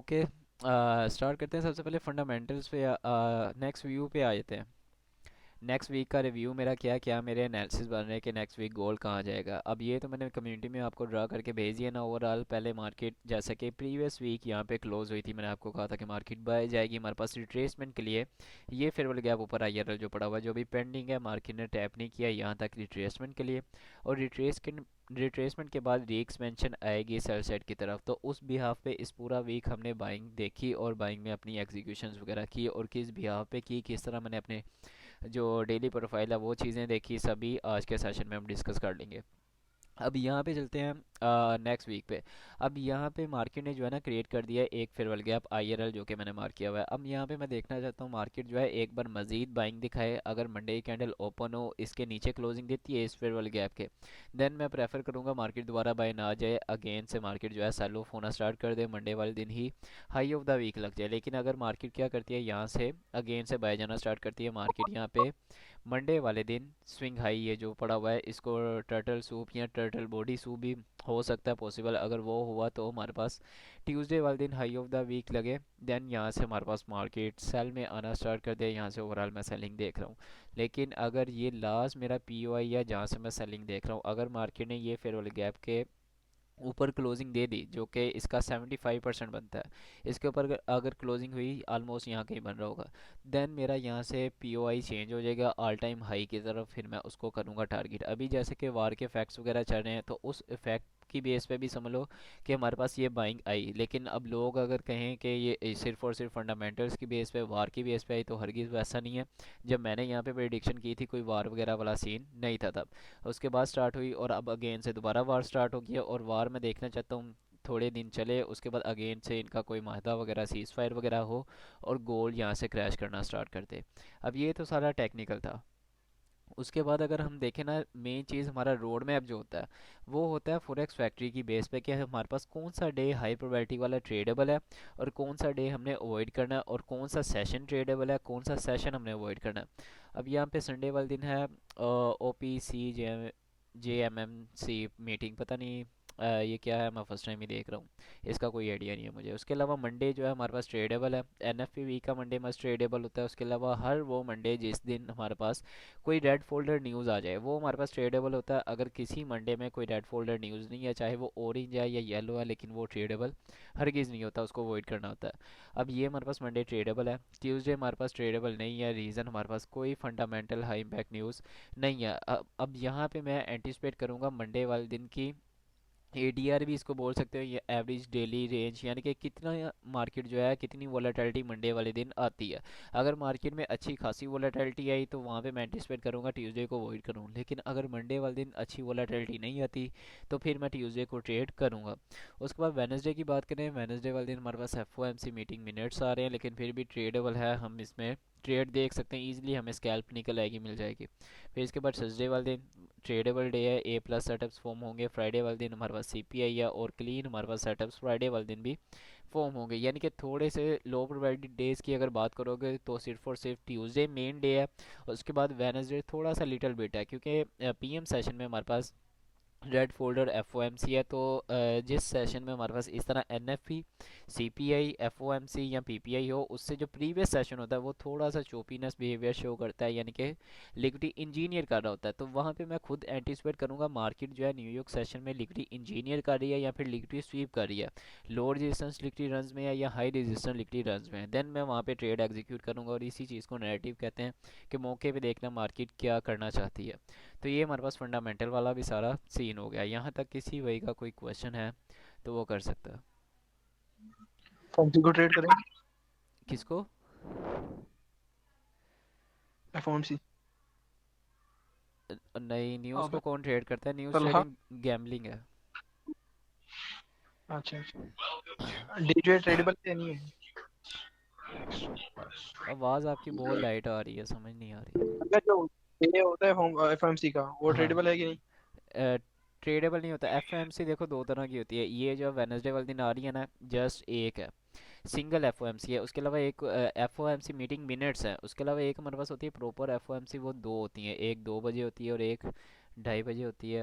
Okay, start करते हैं। सबसे पहले फंडामेंटल्स पे नेक्स्ट व्यू पे आ जाते हैं। नेक्स्ट वीक का रिव्यू मेरा क्या क्या मेरे एनालिसिस बन रहे हैं कि नेक्स्ट वीक गोल कहाँ जाएगा। अब ये तो मैंने कम्युनिटी में आपको ड्रा करके भेज दिया ना। ओवरऑल पहले मार्केट जैसा कि प्रीवियस वीक यहाँ पे क्लोज हुई थी, मैंने आपको कहा था कि मार्केट बाय जाएगी हमारे पास रिट्रेसमेंट के लिए। ये फेयरवेल गैप ऊपर आईआरएल जो पड़ा हुआ है, जो भी पेंडिंग है, मार्केट ने टैप नहीं किया यहाँ तक रिट्रेसमेंट के लिए। और रिट्रेसमेंट के बाद रीएक्सपेंशन आएगी सेल साइड की तरफ, तो उस बिहाफ पे इस पूरा वीक हमने बाइंग देखी और बाइंग में अपनी एग्जीक्यूशंस वगैरह की, और किस बिहाफ पे की, किस तरह मैंने अपने जो डेली प्रोफाइल है वो चीज़ें देखी, सभी आज के सेशन में हम डिस्कस कर लेंगे। अब यहाँ पे चलते हैं नेक्स्ट वीक पे। अब यहाँ पे मार्केट ने जो है ना क्रिएट कर दिया है एक फेयरवेल गैप आईआरएल, जो कि मैंने मार्क किया हुआ है। अब यहाँ पे मैं देखना चाहता हूँ मार्केट जो है एक बार मजीद बाइंग दिखाए। अगर मंडे की कैंडल ओपन हो, इसके नीचे क्लोजिंग देती है इस फेयरवेल गैप के, देन मैं प्रेफर करूँगा मार्केट दोबारा बाय ना आ जाए, अगेन से मार्केट जो है सेल ऑफ होना स्टार्ट कर दे, मंडे वाले दिन ही हाई ऑफ द वीक लग जाए। लेकिन अगर मार्केट क्या करती है, यहाँ से अगेन से बाय जाना स्टार्ट करती है, मार्केट यहाँ पे मंडे वाले दिन स्विंग हाई ये जो पड़ा हुआ है, इसको टर्टल सूप या टर्टल बॉडी सूप भी हो सकता है पॉसिबल। अगर वो हुआ तो हमारे पास ट्यूसडे वाले दिन हाई ऑफ द वीक लगे, देन यहाँ से हमारे पास मार्केट सेल में आना स्टार्ट कर दे। यहाँ से ओवरऑल मैं सेलिंग देख रहा हूँ। लेकिन अगर ये लास्ट मेरा पीओआई या जहाँ से मैं सेलिंग देख रहा हूँ, अगर मार्केट ने ये फेयरवेल गैप के ऊपर क्लोजिंग दे दी, जो कि इसका 75% बनता है, इसके ऊपर अगर अगर क्लोजिंग हुई ऑलमोस्ट यहाँ कहीं बन रहा होगा, देन मेरा यहाँ से पीओआई चेंज हो जाएगा ऑल टाइम हाई की तरफ, फिर मैं उसको करूँगा टारगेट। अभी जैसे कि वार के फैक्ट्स वगैरह चल रहे हैं, तो उस इफेक्ट की बेस पे भी समझ लो कि हमारे पास ये बाइंग आई। लेकिन अब लोग अगर कहें कि ये सिर्फ और सिर्फ फंडामेंटल्स की बेस पे, वार की बेस पे आई, तो हरगिज़ वैसा नहीं है। जब मैंने यहाँ पे प्रेडिक्शन की थी, कोई वार वगैरह वाला सीन नहीं था तब। उसके बाद स्टार्ट हुई और अब अगेन से दोबारा वार स्टार्ट हो गया, और वार मैं देखना चाहता हूँ थोड़े दिन चले, उसके बाद अगेन से इनका कोई माहदा वगैरह सीज फायर वगैरह हो और गोल्ड यहाँ से क्रैश करना स्टार्ट कर दे। अब ये तो सारा टेक्निकल था। उसके बाद अगर हम देखें ना, मेन चीज़ हमारा रोड मैप जो होता है वो होता है फॉरेक्स फैक्ट्री की बेस पे, कि हमारे पास कौन सा डे हाई प्रोबेबिलिटी वाला ट्रेडेबल है और कौन सा डे हमने अवॉइड करना है, और कौन सा सेशन ट्रेडेबल है, कौन सा सेशन हमने अवॉइड करना है। अब यहाँ पे संडे वाले दिन है ओ पी सी जे एम एम सी मीटिंग, पता नहीं ये क्या है, मैं फर्स्ट टाइम ही देख रहा हूँ, इसका कोई आइडिया नहीं है मुझे। उसके अलावा मंडे जो है हमारे पास ट्रेडेबल है, एन एफ पी वीक का मंडे मस्ट ट्रेडेबल होता है। उसके अलावा हर वो मंडे जिस दिन हमारे पास कोई रेड फोल्डर न्यूज़ आ जाए, वो हमारे पास ट्रेडेबल होता है। अगर किसी मंडे में कोई रेड फोल्डर न्यूज़ नहीं है, चाहे वो ऑरेंज है या येलो है, लेकिन वो ट्रेडेबल हरगिज़ नहीं होता, उसको अवॉइड करना होता है। अब ये हमारे पास मंडे ट्रेडेबल है, ट्यूसडे हमारे पास ट्रेडेबल नहीं है। रीज़न हमारे पास कोई फंडामेंटल हाई इम्पैक्ट न्यूज़ नहीं है। अब यहाँ पे मैं एंटिसिपेट करूँगा मंडे वाले दिन की एडीआर भी इसको बोल सकते हो, ये एवरेज डेली रेंज, यानी कि कितना मार्केट जो है, कितनी वोलेटिलिटी मंडे वाले दिन आती है। अगर मार्केट में अच्छी खासी वोलेटिलिटी आई तो वहाँ पे मैं एंटिसिपेट करूँगा ट्यूसडे को अवॉइड करूँ। लेकिन अगर मंडे वाले दिन अच्छी वोलेटिलिटी नहीं आती तो फिर मैं ट्यूसडे को ट्रेड करूँगा। उसके बाद वेनसडे की बात करें, वेनसडे वाले दिन हमारे पास F O M C meeting minutes आ रहे हैं, लेकिन फिर भी ट्रेडेबल है, हम इसमें ट्रेड देख सकते हैं ईजिली, हमें स्कैल्प निकल आएगी, मिल जाएगी। फिर इसके बाद थर्सडे वाले दिन ट्रेडेबल डे है, ए प्लस सेटअप्स फॉर्म होंगे। फ्राइडे वाले दिन हमारे पास सीपीआई है और क्लीन हमारे पास सेटअप्स फ्राइडे वाले दिन भी फॉर्म होंगे। यानी कि थोड़े से लो प्रोबेबिलिटी डेज की अगर बात करोगे तो सिर्फ और सिर्फ ट्यूसडे मेन डे है, और उसके बाद वेनसडे थोड़ा सा लिटिल बिट है, क्योंकि पीएम सेशन में हमारे पास red folder F O M C है। तो जिस सेशन में हमारे पास इस तरह N F P C P I F O M C या पी पी आई हो, उससे जो प्रीवियस सेशन होता है वो थोड़ा सा चोपीनेस बिहेवियर शो करता है, यानी कि लिक्विडिटी इंजीनियर कर रहा होता है। तो वहाँ पे मैं खुद एंटिसिपेट करूँगा मार्केट जो है न्यूयॉर्क सेशन में लिक्विडिटी इंजीनियर कर रही है या फिर लिक्विडिटी स्वीप कर रही है, लो रेजिस्टेंस लिक्विडिटी रन्स में है या हाई रेजिस्टेंस लिक्विडिटी रन्स में है, देन मैं वहाँ पे ट्रेड एग्जीक्यूट करूँगा। और इसी चीज़ को नैरेटिव कहते हैं, कि मौके पे देखना मार्केट क्या करना चाहती है। तो ये हमारे पास फंडामेंटल वाला भी सारा सीन हो गया। यहाँ तक किसी वही का कोई क्वेश्चन है तो वो कर सकता है। फॉर्मसी को ट्रेड करें। किसको? एफओएमसी। नई न्यूज़ अब को कौन ट्रेड करता है? न्यूज़ तलहा। ट्रेडिंग गैम्बलिंग है। अच्छा अच्छा। डे जो है ट्रेडेबल है नहीं है? आवाज़ आपकी बहुत लाइट आ रही है, समझ नहीं आ रही। अगर जो डे होता है एफओएमसी का वो हाँ, ट्रेडेबल है कि नहीं? ट्रेडेबल नहीं होता। एफ एम सी देखो दो तरह की होती है, ये जो वेनसडे वाले दिन आ रही है ना, जस्ट एक है, single F O M C है। उसके अलावा एक F O M C meeting minutes है। उसके अलावा एक हमारे पास होती है proper F O M C, वो दो होती हैं, एक 2 बजे होती है और एक 2:30 बजे होती है।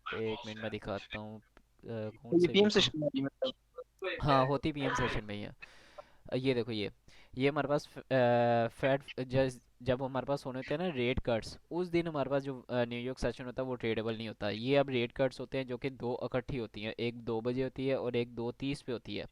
एक मिनट में दिखाता हूँ कौन ये से पीएम वीक में। सेशन वाली मतलब। हाँ होती पीएम सेशन में ही है। ये देखो ये हमारे पास फेड जब हमारे पास होने होते हैं ना रेट कट्स, उस दिन हमारे पास जो न्यूयॉर्क सेशन होता है वो ट्रेडेबल नहीं होता। ये अब रेट कट्स होते हैं जो कि दो इकट्ठी होती हैं, एक 2 बजे होती है और एक 2:30 पे होती है।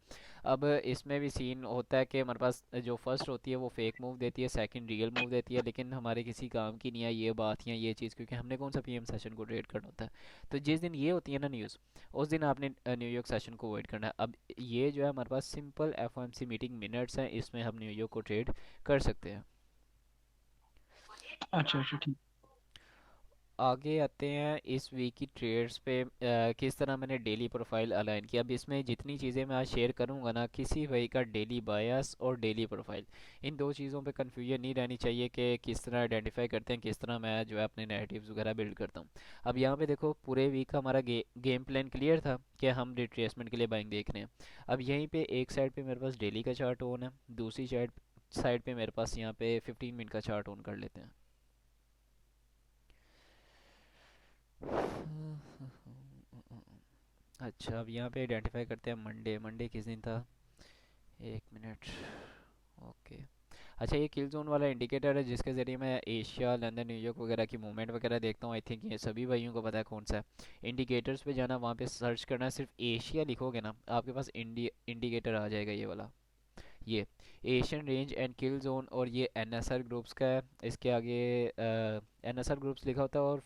अब इसमें भी सीन होता है कि हमारे पास जो फर्स्ट होती है वो फेक मूव देती है, सेकंड रियल मूव देती है, लेकिन हमारे किसी काम की नहीं है ये बात या ये चीज़, क्योंकि हमने कौन सा पीएम सेशन को ट्रेड करना होता है। तो जिस दिन ये होती है ना न्यूज़, उस दिन आपने न्यूयॉर्क सेशन को अवॉइड करना है। अब ये जो है हमारे पास सिंपल एफओएमसी मीटिंग मिनट्स हैं, इसमें हम न्यूयॉर्क को ट्रेड कर सकते हैं। अच्छा अच्छा ठीक। आगे आते हैं इस वीक की ट्रेड्स पे, किस तरह मैंने डेली प्रोफाइल अलाइन किया। अब इसमें जितनी चीज़ें मैं आज शेयर करूंगा ना, किसी वही का डेली बायस और डेली प्रोफाइल, इन दो चीज़ों पे कंफ्यूजन नहीं रहनी चाहिए कि किस तरह आइडेंटिफाई करते हैं, किस तरह मैं जो है अपने नैरेटिव्स वगैरह बिल्ड करता हूँ। अब यहाँ पे देखो पूरे वीक का हमारा गेम प्लान क्लियर था कि हम रिट्रेसमेंट के लिए बाइंग देख रहे हैं। अब यहीं पे एक साइड पे मेरे पास डेली का चार्ट ऑन है, दूसरी साइड साइड पे मेरे पास यहाँ पे 15 मिनट का चार्ट ऑन कर लेते हैं। अच्छा अब यहाँ पे आइडेंटिफाई करते हैं मंडे। मंडे किस दिन था, 1 मिनट। ओके। अच्छा ये किल जोन वाला इंडिकेटर है जिसके ज़रिए मैं एशिया लंदन न्यूयॉर्क वगैरह की मूवमेंट वगैरह देखता हूँ। आई थिंक ये सभी भाइयों को पता है कौन सा है। इंडिकेटर्स पे जाना, वहाँ पे सर्च करना है, सिर्फ एशिया लिखोगे ना आपके पास इंडिकेटर आ जाएगा ये वाला। ये Asian range and kill zone, और ये एनएसआर ग्रुप्स का है। इसके आगे एनएसआर ग्रुप्स लिखा होता है, और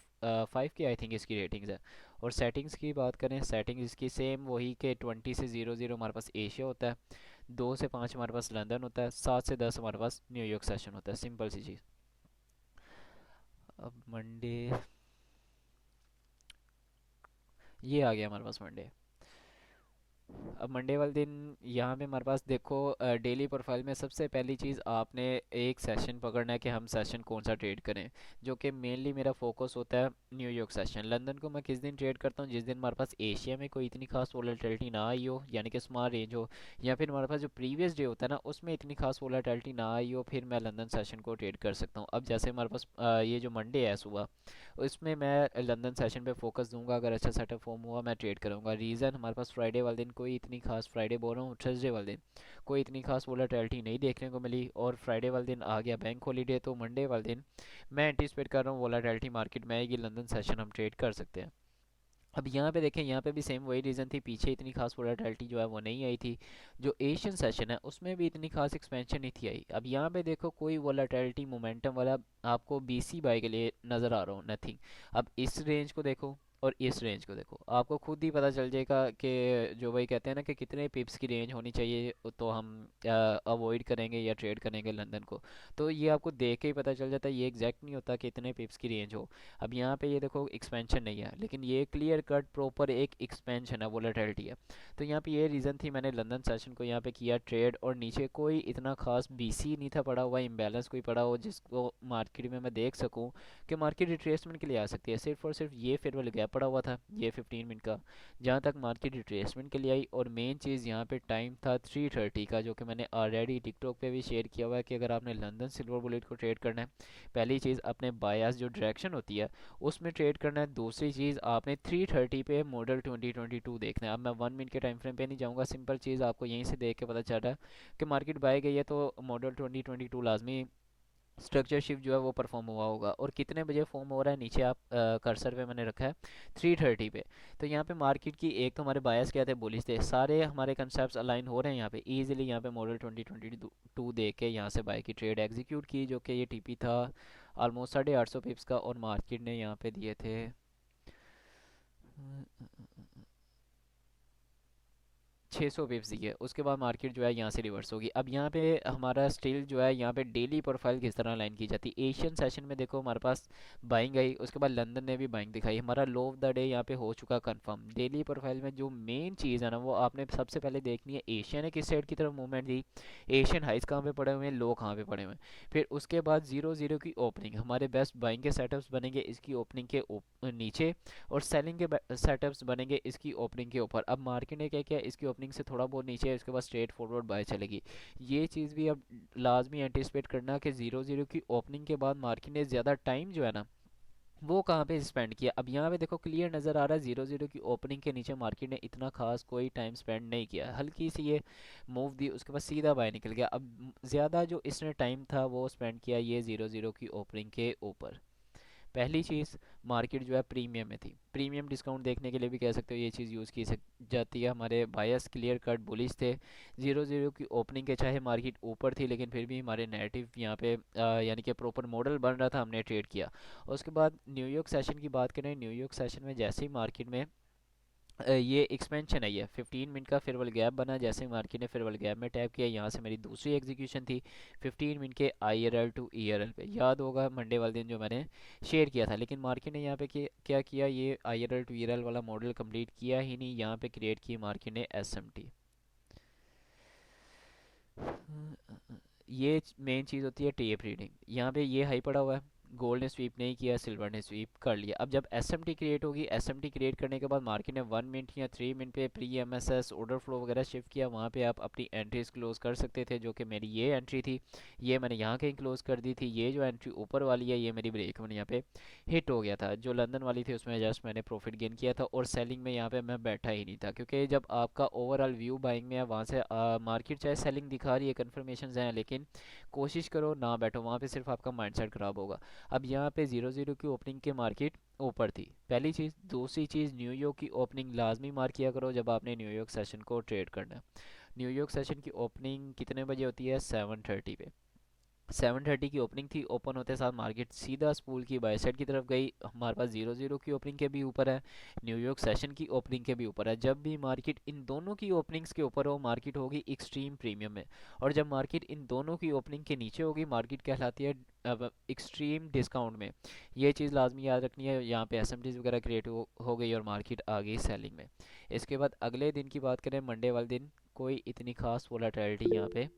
5 की आई थिंक इसकी रेटिंग्स है। और सेटिंग्स की बात करें, सेटिंग्स इसकी सेम वही के 20 से 00 हमारे पास एशिया होता है, 2 से 5 हमारे पास लंदन होता है, 7 से 10 हमारे पास न्यूयॉर्क सेशन होता है। सिंपल सी चीज़। अब मंडे, ये आ गया हमारे पास मंडे। अब मंडे वाले दिन यहाँ पे हमारे पास देखो डेली प्रोफाइल में सबसे पहली चीज़ आपने एक सेशन पकड़ना है कि हम सेशन कौन सा ट्रेड करें, जो कि मेनली मेरा फोकस होता है न्यूयॉर्क सेशन। लंदन को मैं किस दिन ट्रेड करता हूँ, जिस दिन हमारे पास एशिया में कोई इतनी खास वोलेटिलिटी ना आई हो, यानी कि स्मॉल रेंज हो, या फिर हमारे पास जो प्रीवियस डे होता है ना उसमें इतनी खास वोलेटिलिटी ना आई हो, फिर मैं लंदन सेशन को ट्रेड कर सकता हूँ। अब जैसे हमारे पास ये जो मंडे है सुबह, इसमें मैं लंदन सेशन पे फोकस दूंगा, अगर अच्छा सेटअप फॉर्म हुआ मैं ट्रेड करूंगा। रीज़न हमारे पास फ्राइडे वाले दिन कोई इतनी खास, फ्राइडे बोल रहा हूँ थर्सडे वाले दिन, कोई इतनी खास वोलेटिलिटी नहीं देखने को मिली, और फ्राइडे वाले दिन आ गया बैंक हॉलीडे, तो मंडे वाले दिन मैं एंटिसिपेट कर रहा हूँ वोलेटिलिटी मार्केट में आएगी, लंदन सेशन हम ट्रेड कर सकते हैं। अब यहाँ पे देखें, यहाँ पे भी सेम वही रीज़न थी, पीछे इतनी खास वोलेटिलिटी जो है वो नहीं आई थी। जो एशियन सेशन है उसमें भी इतनी खास एक्सपेंशन नहीं थी आई। अब यहाँ पे देखो कोई वोलेटिलिटी मोमेंटम वाला आपको बीसी बाई के लिए नज़र आ रहा हो, नथिंग। अब इस रेंज को देखो और इस रेंज को देखो, आपको खुद ही पता चल जाएगा कि जो भाई कहते हैं ना कि कितने पिप्स की रेंज होनी चाहिए तो हम अवॉइड करेंगे या ट्रेड करेंगे लंदन को। तो ये आपको देख के ही पता चल जाता है, ये एग्जैक्ट नहीं होता कि इतने पिप्स की रेंज हो। अब यहाँ पे ये देखो एक्सपेंशन नहीं है, लेकिन ये क्लियर कट प्रॉपर एक एक्सपेंशन है, वोलेटिलिटी है। तो यहाँ पे ये रीज़न थी मैंने लंदन सेशन को यहाँ पे किया ट्रेड, और नीचे कोई इतना खास बीसी नहीं था पड़ा हुआ, इम्बैलेंस कोई पड़ा हो जिसको मार्केट में मैं देख सकूँ कि मार्केट रिट्रेसमेंट के लिए आ सकती है। सिर्फ और सिर्फ ये फेयरवेल गैप पड़ा हुआ था, ये 15 मिनट का, जहाँ तक मार्केट रिट्रेसमेंट के लिए आई। और मेन चीज़ यहाँ पे टाइम था 3:30 का, जो कि मैंने ऑलरेडी टिकटॉक पे भी शेयर किया हुआ है कि अगर आपने लंदन सिल्वर बुलेट को ट्रेड करना है, पहली चीज़ अपने बायास जो डायरेक्शन होती है उसमें ट्रेड करना है। दूसरी चीज़ आपने 3:30 पे मॉडल 2022 देखना है। अब मैं 1 मिनट के टाइम फ्रेम पे नहीं जाऊँगा, सिंपल चीज़ आपको यहीं से देख के पता चल रहा है कि मार्केट बाय गई है, तो मॉडल 2022 लाजमी स्ट्रक्चर शिफ्ट जो है वो परफॉर्म हुआ होगा। और कितने बजे फॉर्म हो रहा है, नीचे आप कर्सर पे मैंने रखा है 3:30 पे। तो यहाँ पे मार्केट की एक तो हमारे बायस क्या थे, बुलिश थे, सारे हमारे कंसेप्ट अलाइन हो रहे हैं यहाँ पे इजीली। यहाँ पे मॉडल 2022 देख के यहाँ से बाय की ट्रेड एग्जीक्यूट की, जो कि ये टीपी था ऑलमोस्ट 850 पिप्स का, और मार्केट ने यहाँ पे दिए थे 600 पिप्स दिए। उसके बाद मार्केट जो है यहाँ से रिवर्स होगी। अब यहाँ पे हमारा स्टिल जो है यहाँ पे डेली प्रोफाइल किस तरह लाइन की जाती है, एशियन सेशन में देखो हमारे पास बाइंग आई, उसके बाद लंदन ने भी बाइंग दिखाई, हमारा लो ऑफ द डे यहाँ पे हो चुका कंफर्म। डेली प्रोफाइल में जो मेन चीज़ है ना वो आपने सबसे पहले देखनी है, एशिया ने किस साइड की तरफ मूवमेंट दी, एशियन हाइस कहाँ पे पड़े हुए हैं, लो कहाँ पे पड़े हुए हैं। फिर उसके बाद 0-0 की ओपनिंग, हमारे बेस्ट बाइंग के सेटअप्स बनेंगे इसकी ओपनिंग के नीचे, और सेलिंग के सेटअप्स बनेंगे इसकी ओपनिंग के ऊपर। अब मार्केट ने क्या किया, इसकी ओपनिंग से थोड़ा बहुत नीचे है, उसके बाद स्ट्रेट फॉरवर्ड बाय चलेगी। ये चीज़ भी अब लाजमी एंटिसिपेट करना कि 0-0 की ओपनिंग के बाद मार्केट ने ज़्यादा टाइम जो है ना वो कहाँ पे स्पेंड किया। अब यहाँ पे देखो क्लियर नज़र आ रहा है 0-0 की ओपनिंग के नीचे मार्केट ने इतना खास कोई टाइम स्पेंड नहीं किया, हल्की सी ये मूव दी, उसके बाद सीधा बाय निकल गया। अब ज़्यादा जो इसने टाइम था वो स्पेंड किया ये 0-0 की ओपनिंग के ऊपर। पहली चीज़, मार्केट जो है प्रीमियम में थी, प्रीमियम डिस्काउंट देखने के लिए भी कह सकते हो ये चीज़ यूज़ की जाती है। हमारे बायस क्लियर कट बुलिश थे, 0-0 की ओपनिंग के चाहे मार्केट ऊपर थी लेकिन फिर भी हमारे नेगेटिव यहाँ पे यानी कि प्रॉपर मॉडल बन रहा था, हमने ट्रेड किया। उसके बाद न्यूयॉर्क सेशन की बात करें, न्यूयॉर्क सेशन में जैसे ही मार्केट में ये एक्सपेंशन आई है 15 मिनट का फेयरवेल गैप बना, जैसे मार्केट ने फेयरवेल गैप में टैप किया, यहाँ से मेरी दूसरी एग्जीक्यूशन थी 15 मिनट के IRL टू ERL पे। याद होगा मंडे वाले दिन जो मैंने शेयर किया था, लेकिन मार्केट ने यहाँ पे क्या किया, ये IRL टू ERL वाला मॉडल कंप्लीट किया ही नहीं, यहाँ पे क्रिएट की मार्केट ने SMT। ये मेन चीज़ होती है टेप रीडिंग। यहाँ पे ये हाई पड़ा हुआ है, गोल्ड ने स्वीप नहीं किया, सिल्वर ने स्वीप कर लिया। अब जब SMT क्रिएट होगी, SMT क्रिएट करने के बाद मार्केट ने 1 मिनट या 3 मिनट पे प्री MSS ऑर्डर फ्लो वगैरह शिफ्ट किया, वहाँ पे आप अपनी एंट्रीज क्लोज कर सकते थे, जो कि मेरी ये एंट्री थी, ये मैंने यहाँ कहीं क्लोज कर दी थी। ये जो एंट्री ऊपर वाली है ये मेरी ब्रेक वन यहाँ पे हिट हो गया था, जो लंदन वाली थी उसमें जस्ट मैंने प्रॉफिट गेन किया था, और सेलिंग में यहाँ पे मैं बैठा ही नहीं था, क्योंकि जब आपका ओवरऑल व्यू बाइंग में है, वहाँ से मार्केट चाहे सेलिंग दिखा रही है, कन्फर्मेशन हैं, लेकिन कोशिश करो ना बैठो वहाँ पे, सिर्फ आपका माइंडसेट खराब होगा। अब यहाँ पे 0-0 की ओपनिंग के मार्केट ऊपर थी, पहली चीज़। दूसरी चीज़, न्यूयॉर्क की ओपनिंग लाजमी मार्क किया करो जब आपने न्यूयॉर्क सेशन को ट्रेड करना है। न्यूयॉर्क सेशन की ओपनिंग कितने बजे होती है, 7:30 पे। 7:30 की ओपनिंग थी, ओपन होते साथ मार्केट सीधा स्पूल की बाय साइड की तरफ गई, हमारे पास 0-0 की ओपनिंग के भी ऊपर है, न्यूयॉर्क सेशन की ओपनिंग के भी ऊपर है। जब भी मार्केट इन दोनों की ओपनिंग्स के ऊपर हो, मार्केट होगी एक्सट्रीम प्रीमियम में, और जब मार्केट इन दोनों की ओपनिंग के नीचे होगी, मार्केट कहलाती है अब एक्सट्रीम डिस्काउंट में। ये चीज़ लाजमी याद रखनी है। यहाँ पे SMTs वगैरह क्रिएट हो गई और मार्केट आ गई सेलिंग में। इसके बाद अगले दिन की बात करें, मंडे वाले दिन कोई इतनी खास वोलेटिलिटी यहाँ पे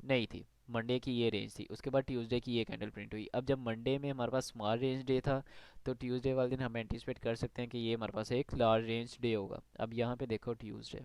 नहीं थी, मंडे की ये रेंज थी। उसके बाद ट्यूसडे की ये कैंडल प्रिंट हुई। अब जब मंडे में हमारे पास स्मॉल रेंज डे था, तो ट्यूसडे वाले दिन हम एंटिसिपेट कर सकते हैं कि ये हमारे पास एक लार्ज रेंज डे होगा। अब यहाँ पे देखो ट्यूसडे,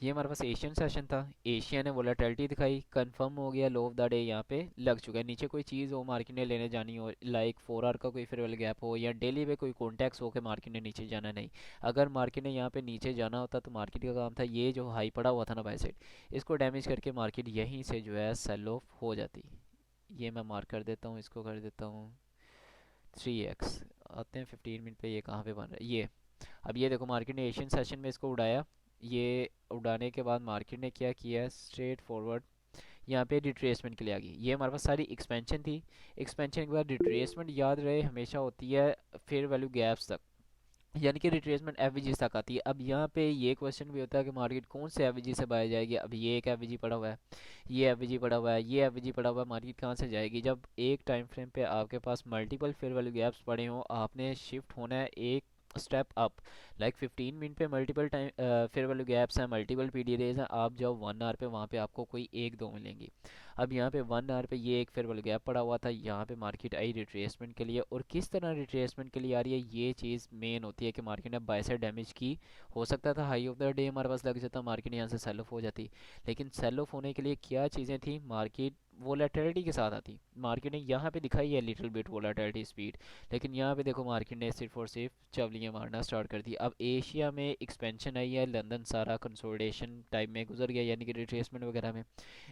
ये हमारे पास एशियन सेशन था, एशिया ने वोलेटिलिटी दिखाई, कंफर्म हो गया लो ऑफ द डे यहाँ पे लग चुका है। नीचे कोई चीज़ हो मार्केट ने लेने जानी हो, लाइक 4 आवर का कोई फेयरवेल गैप हो, या डेली पे कोई कॉन्टेक्स हो के मार्केट ने नीचे जाना नहीं। अगर मार्केट ने यहाँ पे नीचे जाना होता तो मार्केट का काम था ये जो हाई पड़ा हुआ था ना बाय साइड, इसको डैमेज करके मार्केट यहीं से जो है सेल ऑफ हो जाती। ये मैं मार्क कर देता हूँ, इसको कर देता हूँ 3x। आते हैं 15 मिनट पे, ये कहाँ पे बन रहा है ये। अब ये देखो मार्केट ने एशियन सेशन में इसको उड़ाया, ये उड़ाने के बाद मार्केट ने क्या किया, स्ट्रेट फॉरवर्ड यहाँ पे रिट्रेसमेंट के लिए आ गई। ये हमारे पास सारी एक्सपेंशन थी, एक्सपेंशन के बाद रिट्रेसमेंट याद रहे हमेशा होती है फेयर वैल्यू गैप्स तक, यानी कि रिट्रेसमेंट एवरेज तक आती है। अब यहाँ पे ये क्वेश्चन भी होता है कि मार्केट कौन से एवरेज से बाय जाएगी। अब ये एक एवरेज पड़ा हुआ है, ये एवरेज पड़ा हुआ है, ये एवरेज पड़ा हुआ है, मार्केट कहाँ से जाएगी। जब एक टाइम फ्रेम पे आपके पास मल्टीपल फेयर वैल्यू गैप्स पड़े हों, आपने शिफ्ट होना है एक स्टेप अप। लाइक 15 मिनट पे multiple time fair value gaps हैं, मल्टीपल PD रेज हैं, आप जाओ 1 आवर पे, वहाँ पे आपको कोई एक दो मिलेंगी। अब यहाँ पे 1 आवर पे ये एक फेयर वैल्यू गैप पड़ा हुआ था, यहाँ पे मार्केट आई रिट्रेसमेंट के लिए, और किस तरह रिट्रेसमेंट के लिए आ रही है, ये चीज़ मेन होती है कि मार्केट ने बाय साइड डैमेज की। हो सकता था हाई ऑफ द डे हमारे पास लग जाता, मार्केट यहाँ से सेल ऑफ हो जाती, लेकिन सेल ऑफ होने के लिए क्या चीज़ें थी, मार्केट वोलेटिलिटी के साथ आती। मार्केट ने यहाँ पे दिखाई है लिटिल बिट वोलेटिलिटी स्पीड, लेकिन यहाँ पे देखो मार्केट ने सिर्फ और सिर्फ चवलियाँ मारना स्टार्ट कर दी। अब एशिया में एक्सपेंशन आई है, लंदन सारा कंसोलिडेशन टाइप में गुजर गया, यानी कि रिट्रेसमेंट वगैरह में।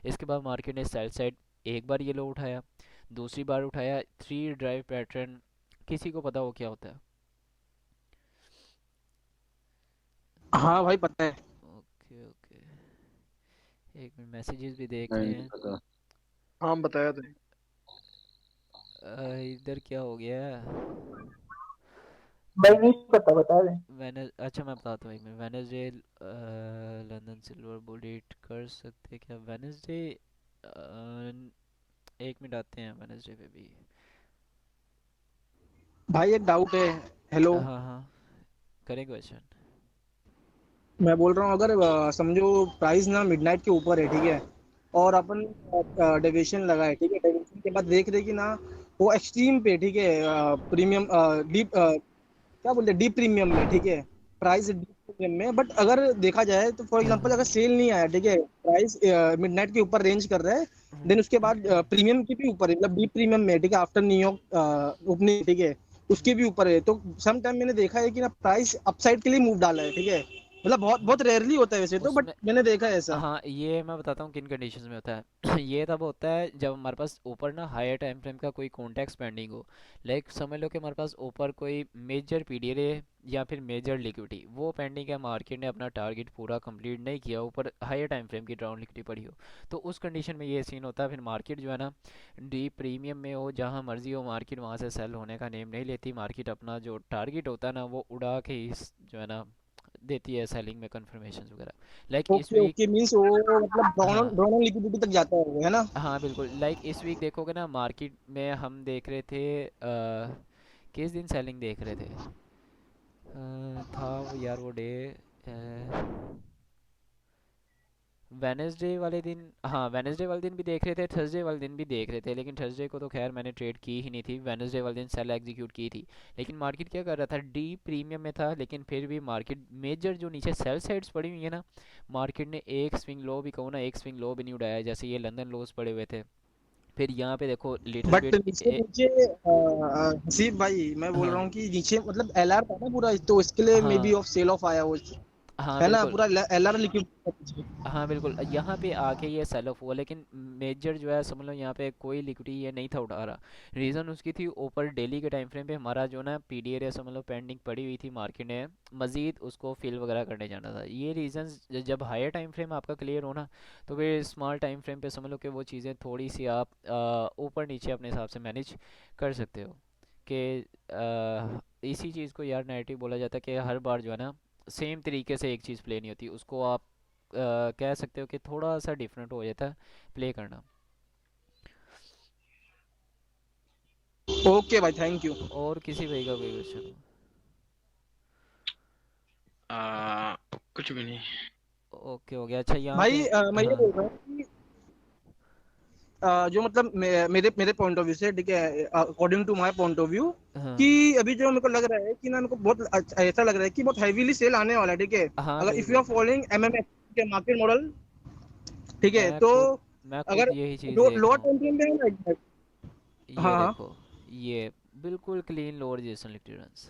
इसके बाद मार्केट ने सेल साइड एक बार ये लो उठाया, दूसरी बार उठाया, 3 ड्राइव पैटर्न, किसी को पता हो क्या होता है। हाँ भाई पता है। ओके ओके, एक मिनट मैसेजेस भी देख नहीं रहे नहीं हैं। पता। हाँ बताया तो है। इधर क्या हो गया है। भाई नहीं पता, बता दे। वेनस अच्छा मैं बताता हूँ, एक minute. Wednesday London silver bullet कर सकते क्या वेनसडे, एक मिनट आते हैं वेनसडे पे भी। भाई एक डाउट है। हेलो। हाँ हाँ, करें क्वेश्चन। मैं बोल रहा हूँ अगर समझो प्राइस ना मिडनाइट के ऊपर है, ठीक है, और अपन डेविएशन लगाए, ठीक है, डेविएशन के बाद देख रहे कि ना वो एक्सट्रीम पे, ठीक है, प्रीमियम डीप क्या बोलते हैं, डीप प्रीमियम में, ठीक है, प्राइस में, बट अगर देखा जाए तो फॉर हाँ एग्जांपल हाँ अगर सेल नहीं आया, ठीक है, प्राइस मिडनाइट के ऊपर रेंज कर रहा है, देन उसके बाद प्रीमियम के भी ऊपर है, मतलब बी प्रीमियम में, ठीक है, आफ्टर न्यूयॉर्क ओपनिंग, ठीक है, उसके भी ऊपर है, तो सम टाइम मैंने देखा है कि ना प्राइस अपसाइड के लिए मूव डाला है, ठीक है, मतलब बहुत बहुत रेयरली होता है वैसे तो, बट उसमें मैंने देखा है ऐसा। हाँ, ये मैं बताता हूँ किन कंडीशंस में होता है। ये तब होता है जब हमारे पास ऊपर ना हायर टाइम फ्रेम का कोई कॉन्टेक्स्ट पेंडिंग हो। लाइक समझ लो कि हमारे पास ऊपर कोई मेजर पीडीआर या फिर मेजर लिक्विडिटी वो पेंडिंग है, मार्केट ने अपना टारगेट पूरा कंप्लीट नहीं किया, ऊपर हायर टाइम फ्रेम की डाउन लिक्विडिटी पड़ी हो, तो उस कंडीशन में ये सीन होता है। फिर मार्केट जो है ना डीप प्रीमियम में हो, जहाँ मर्जी हो मार्केट वहाँ से सेल होने का नेम नहीं लेती। मार्केट अपना जो टारगेट होता है ना वो उड़ा के ही जो है ना देती है सेलिंग में कंफर्मेशन वगैरह। लाइक इस ओके वीक, ओके, मीन्स वो मतलब हाँ ड्रॉन ऑन लिक्विडिटी तक जाता है ना। हाँ बिल्कुल। लाइक इस वीक देखोगे ना मार्केट में हम देख रहे थे किस दिन सेलिंग देख रहे थे, था वो यार वो डे वेनेसडे वाले दिन। हाँ वेनेसडे वाले दिन भी देख रहे थे, थर्सडे वाले दिन भी देख रहे थे, लेकिन थर्सडे को तो खैर मैंने ट्रेड की ही नहीं थी। वेनेसडे वाले दिन सेल एग्जीक्यूट की थी। लेकिन मार्केट क्या कर रहा था, डी प्रीमियम में था, लेकिन फिर भी मार्केट मेजर जो नीचे सेल साइड्स पड़ी हुई है ना, मार्केट ने एक स्विंग लो भी कहूँ ना, एक स्विंग लो भी नहीं उड़ाया। जैसे ये लंदन लोज पड़े हुए थे, फिर यहाँ पे देखो लिटिल बट बिट नीचे नीचे हसीब भाई, मैं बोल रहा हाँ हूँ कि नीचे मतलब एलआर था ना पूरा, तो इसके लिए मे बी हाँ ऑफ सेल ऑफ आया वो, हाँ है ना, बिल्कुल। पूरा एलआर लिक्विड। हाँ बिल्कुल, यहाँ पे आके ये सेल ऑफ हुआ, लेकिन मेजर जो है समझ लो यहाँ पे कोई लिक्विडिटी ये नहीं था उठा रहा। रीज़न उसकी थी ऊपर डेली के टाइम फ्रेम पे हमारा जो ना पीडीआर है समझ लो पेंडिंग पड़ी हुई थी, मार्केट ने मज़ीद उसको फिल वगैरह करने जाना था। ये रीज़न जब हायर टाइम फ्रेम आपका क्लियर हो ना, तो फिर स्मॉल टाइम फ्रेम पे समझ लो कि वो चीज़ें थोड़ी सी आप ऊपर नीचे अपने हिसाब से मैनेज कर सकते हो। कि इसी चीज़ को यार नेगेटिव बोला जाता है कि हर बार जो है ना सेम तरीके से एक चीज़ प्ले नहीं होती, उसको आप कह सकते हो कि थोड़ा सा डिफरेंट हो जाता है प्ले करना। ओके भाई, थैंक यू। और किसी भाई का कोई क्वेश्चन हो? कुछ भी नहीं। ओके हो गया। अच्छा यहाँ पे भाई मैं ये हाँ बोल रहा हूँ कि जो मतलब मेरे मेरे पॉइंट ऑफ व्यू से, ठीक है, according to my point of view, कि हाँ अभी जो मेरे को लग रहा है कि ना, मेरे को बहुत ऐसा लग रहा है कि बहुत हैवीली सेल आने वाला है, ठीक है, हाँ अगर इफ यू आर बिल्कुल। फॉलोइंग एमएमएफ के मार्केट मॉडल, ठीक है, मैं तो खुद मैं खुद अगर यही चीज़ देख लोअर रहा हूँ। टाइम फ्रेम में है ना, ये हाँ हाँ, देखो, ये बिल्कुल क्लीन लोअर जेसन लिक्विडेंस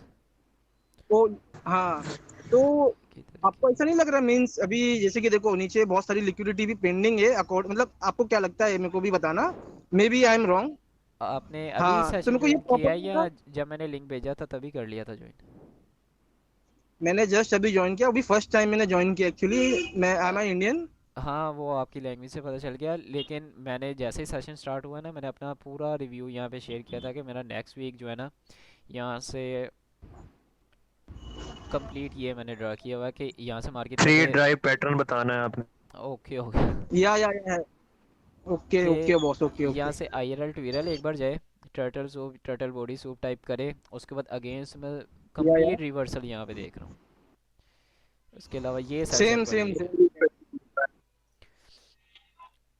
तो हाँ, तो की आपको तरह। ऐसा नहीं लग रहा, मीन्स अभी जैसे कि देखो नीचे बहुत सारी लिक्विडिटी भी पेंडिंग है, अकॉर्ड मतलब आपको क्या लगता है, मेरे को भी बताना, maybe I am wrong. आपने अभी हाँ, तो सेशन मेरे को ये ज्वाइन किया है प्रॉपर्टी या ना, जब मैंने लिंक भेजा था तभी कर लिया था ज्वाइन? मैंने जस्ट अभी ज्वाइन किया, अभी फर्स्ट टाइम मैंने ज्वाइन किया एक्चुअली, मैं आई एम इंडियन। हाँ वो आपकी लैंग्वेज से पता चल गया, लेकिन मैंने जैसे ही सेशन स्टार्ट हुआ ना मैंने अपना पूरा रिव्यू यहाँ पे शेयर किया था कि मेरा नेक्स्ट वीक जो है ना यहाँ से कंप्लीट, ये मैंने ड्रा किया हुआ है कि यहाँ से मार्केट थ्री पहले। ड्राइव पैटर्न बताना है आपने। ओके हो गया। या ओके कि ओके बॉस, ओके यहाँ ओके। से आई एल टू वीरल एक बार जाए, turtle soup turtle body soup type करे, उसके बाद अगेंस्ट में या कंप्लीट रिवर्सल यहाँ पे देख रहा हूँ। उसके अलावा ये सेल साइड सेम पड़ी सेम हुई है। सेम।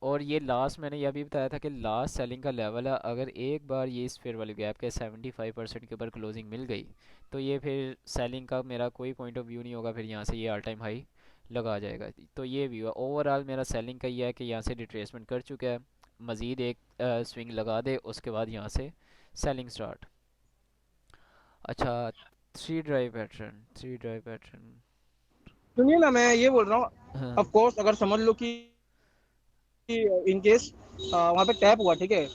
और ये लास्ट मैंने यह भी बताया था कि लास्ट सेलिंग का लेवल है, अगर एक बार ये इस फेयर वैल्यू गैप के 75% के ऊपर क्लोजिंग मिल गई, तो ये फिर सेलिंग का मेरा कोई पॉइंट ऑफ व्यू नहीं होगा, फिर यहाँ से ये ऑल टाइम हाई लगा जाएगा। तो ये व्यू है ओवरऑल मेरा सेलिंग का, ये है कि यहाँ से रिट्रेसमेंट कर चुका है, मज़ीद एक स्विंग लगा दे उसके बाद यहाँ से सेलिंग स्टार्ट। अच्छा, थ्री ड्राइव पैटर्न। सुनिए ना, मैं ये बोल रहा हूँ, हाँ ऑफ कोर्स अगर समझ लो कि इन केस वहाँ पे टैप हुआ, ठीक है,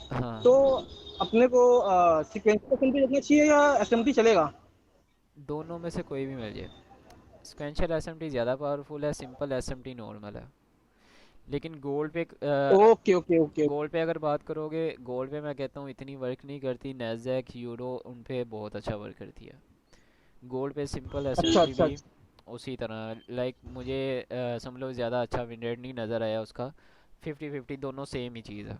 तो हाँ, अपने को सीक्वेंशियल एसएमटी रखना चाहिए या एसएमटी चलेगा? दोनों में से कोई भी मिल जाए। स्क्वेंशल एस एम टी ज़्यादा पावरफुल है, simple S M T normal है। लेकिन गोल्ड पे ओके ओके ओके। गोल्ड पे अगर बात करोगे, गोल्ड पे मैं कहता हूँ इतनी वर्क नहीं करती, नैज़ैक यूरो उन पे बहुत अच्छा वर्क करती है। गोल्ड पे सिंपल एस एम अच्छा टी अच्छा भी अच्छा। उसी तरह, लाइक मुझे समझ लो ज़्यादा अच्छा विन रेट नहीं नज़र आया उसका। 50-50 दोनों सेम ही चीज़ है।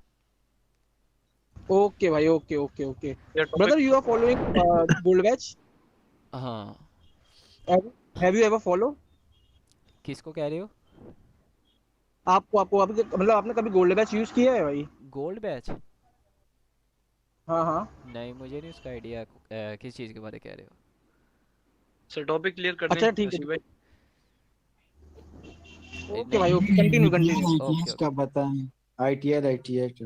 ओके भाई, ओके ओके ओके। ये brother, topic. You are following gold batch? हाँ, हैव यू एवर फॉलो? किसको कह रहे हो? आपको आपको आपके मतलब आपने कभी गोल्ड बैच यूज किया है भाई? Gold batch? हाँ हाँ। नहीं मुझे नहीं उसका आइडिया, किस चीज़ के बारे में कह रहे हो? सर टॉपिक क्लियर कर दें अच्छा ठीक है हसी ठीक भाई। है। ओके नहीं। भाई, okay, continue ITS continue. Okay ITS okay. का बताएं। ITS ITS.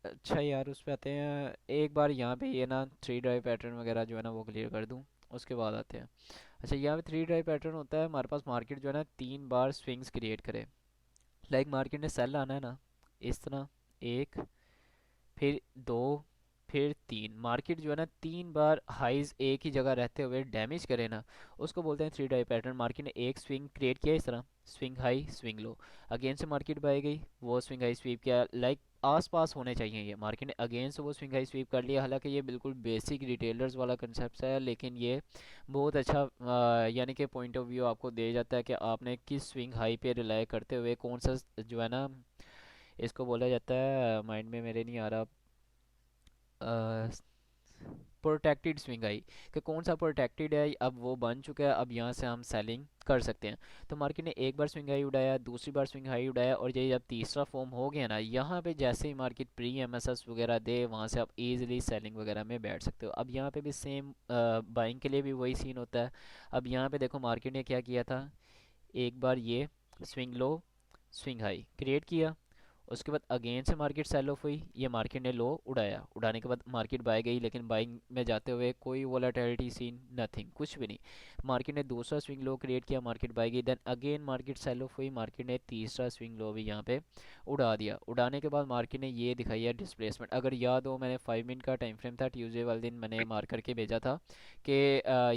अच्छा यार, उस पे आते हैं। एक बार यहाँ पे ये ना थ्री ड्राइव पैटर्न वगैरह जो है ना वो क्लियर कर दूँ, उसके बाद आते हैं। अच्छा, यहाँ पे थ्री ड्राइव पैटर्न होता है हमारे पास। मार्केट जो है ना 3 बार स्विंग्स क्रिएट करे। लाइक मार्केट ने सेल आना है ना, इस तरह, एक, फिर दो, फिर तीन। मार्केट जो है ना 3 बार हाइज एक ही जगह रहते हुए डैमेज करे ना, उसको बोलते हैं थ्री डाई पैटर्न। मार्केट ने एक स्विंग क्रिएट किया इस तरह, swing high swing low, again से मार्केट बाय गई, वो स्विंग हाई स्वीप किया। लाइक आस पास होने चाहिए ये। मार्केट ने अगेन से वो स्विंग हाई स्वीप कर लिया। हालांकि ये बिल्कुल बेसिक रिटेलर्स वाला कंसेप्ट है, लेकिन ये बहुत अच्छा यानी कि पॉइंट ऑफ व्यू आपको दे जाता है कि आपने किस स्विंग हाई पे रिलाई करते हुए कौन सा जो है ना, इसको बोला जाता है, माइंड में मेरे नहीं आ रहा, प्रोटेक्टेड स्विंग आई, कि कौन सा प्रोटेक्टेड है, अब वो बन चुका है, अब यहाँ से हम सेलिंग कर सकते हैं। तो मार्केट ने एक बार स्विंग हाई उड़ाया, दूसरी बार स्विंग हाई उड़ाया, और ये जब तीसरा फॉर्म हो गया ना, यहाँ पे जैसे ही मार्केट प्री एमएसएस वगैरह दे, वहाँ से आप इजीली सेलिंग वगैरह में बैठ सकते हो। अब यहाँ पे भी सेम बाइंग के लिए भी वही सीन होता है। अब यहाँ पे देखो मार्केट ने क्या किया था, एक बार ये swing low swing high create किया, उसके बाद अगेन से मार्केट सेल ऑफ हुई, ये मार्केट ने लो उड़ाया, उड़ाने के बाद मार्केट बाय गई, लेकिन बाइंग में जाते हुए कोई वोलेटिलिटी सीन, नथिंग, कुछ भी नहीं। मार्केट ने दूसरा स्विंग लो क्रिएट किया, मार्केट बाय गई, then again market sell off हुई, मार्केट ने तीसरा स्विंग लो भी यहाँ पे उड़ा दिया। उड़ाने के बाद मार्केट ने ये दिखाई है डिस्प्लेसमेंट। अगर याद हो, मैंने 5 मिनट का टाइम फ्रेम था ट्यूसडे वाले दिन, मैंने मार्क करके भेजा था कि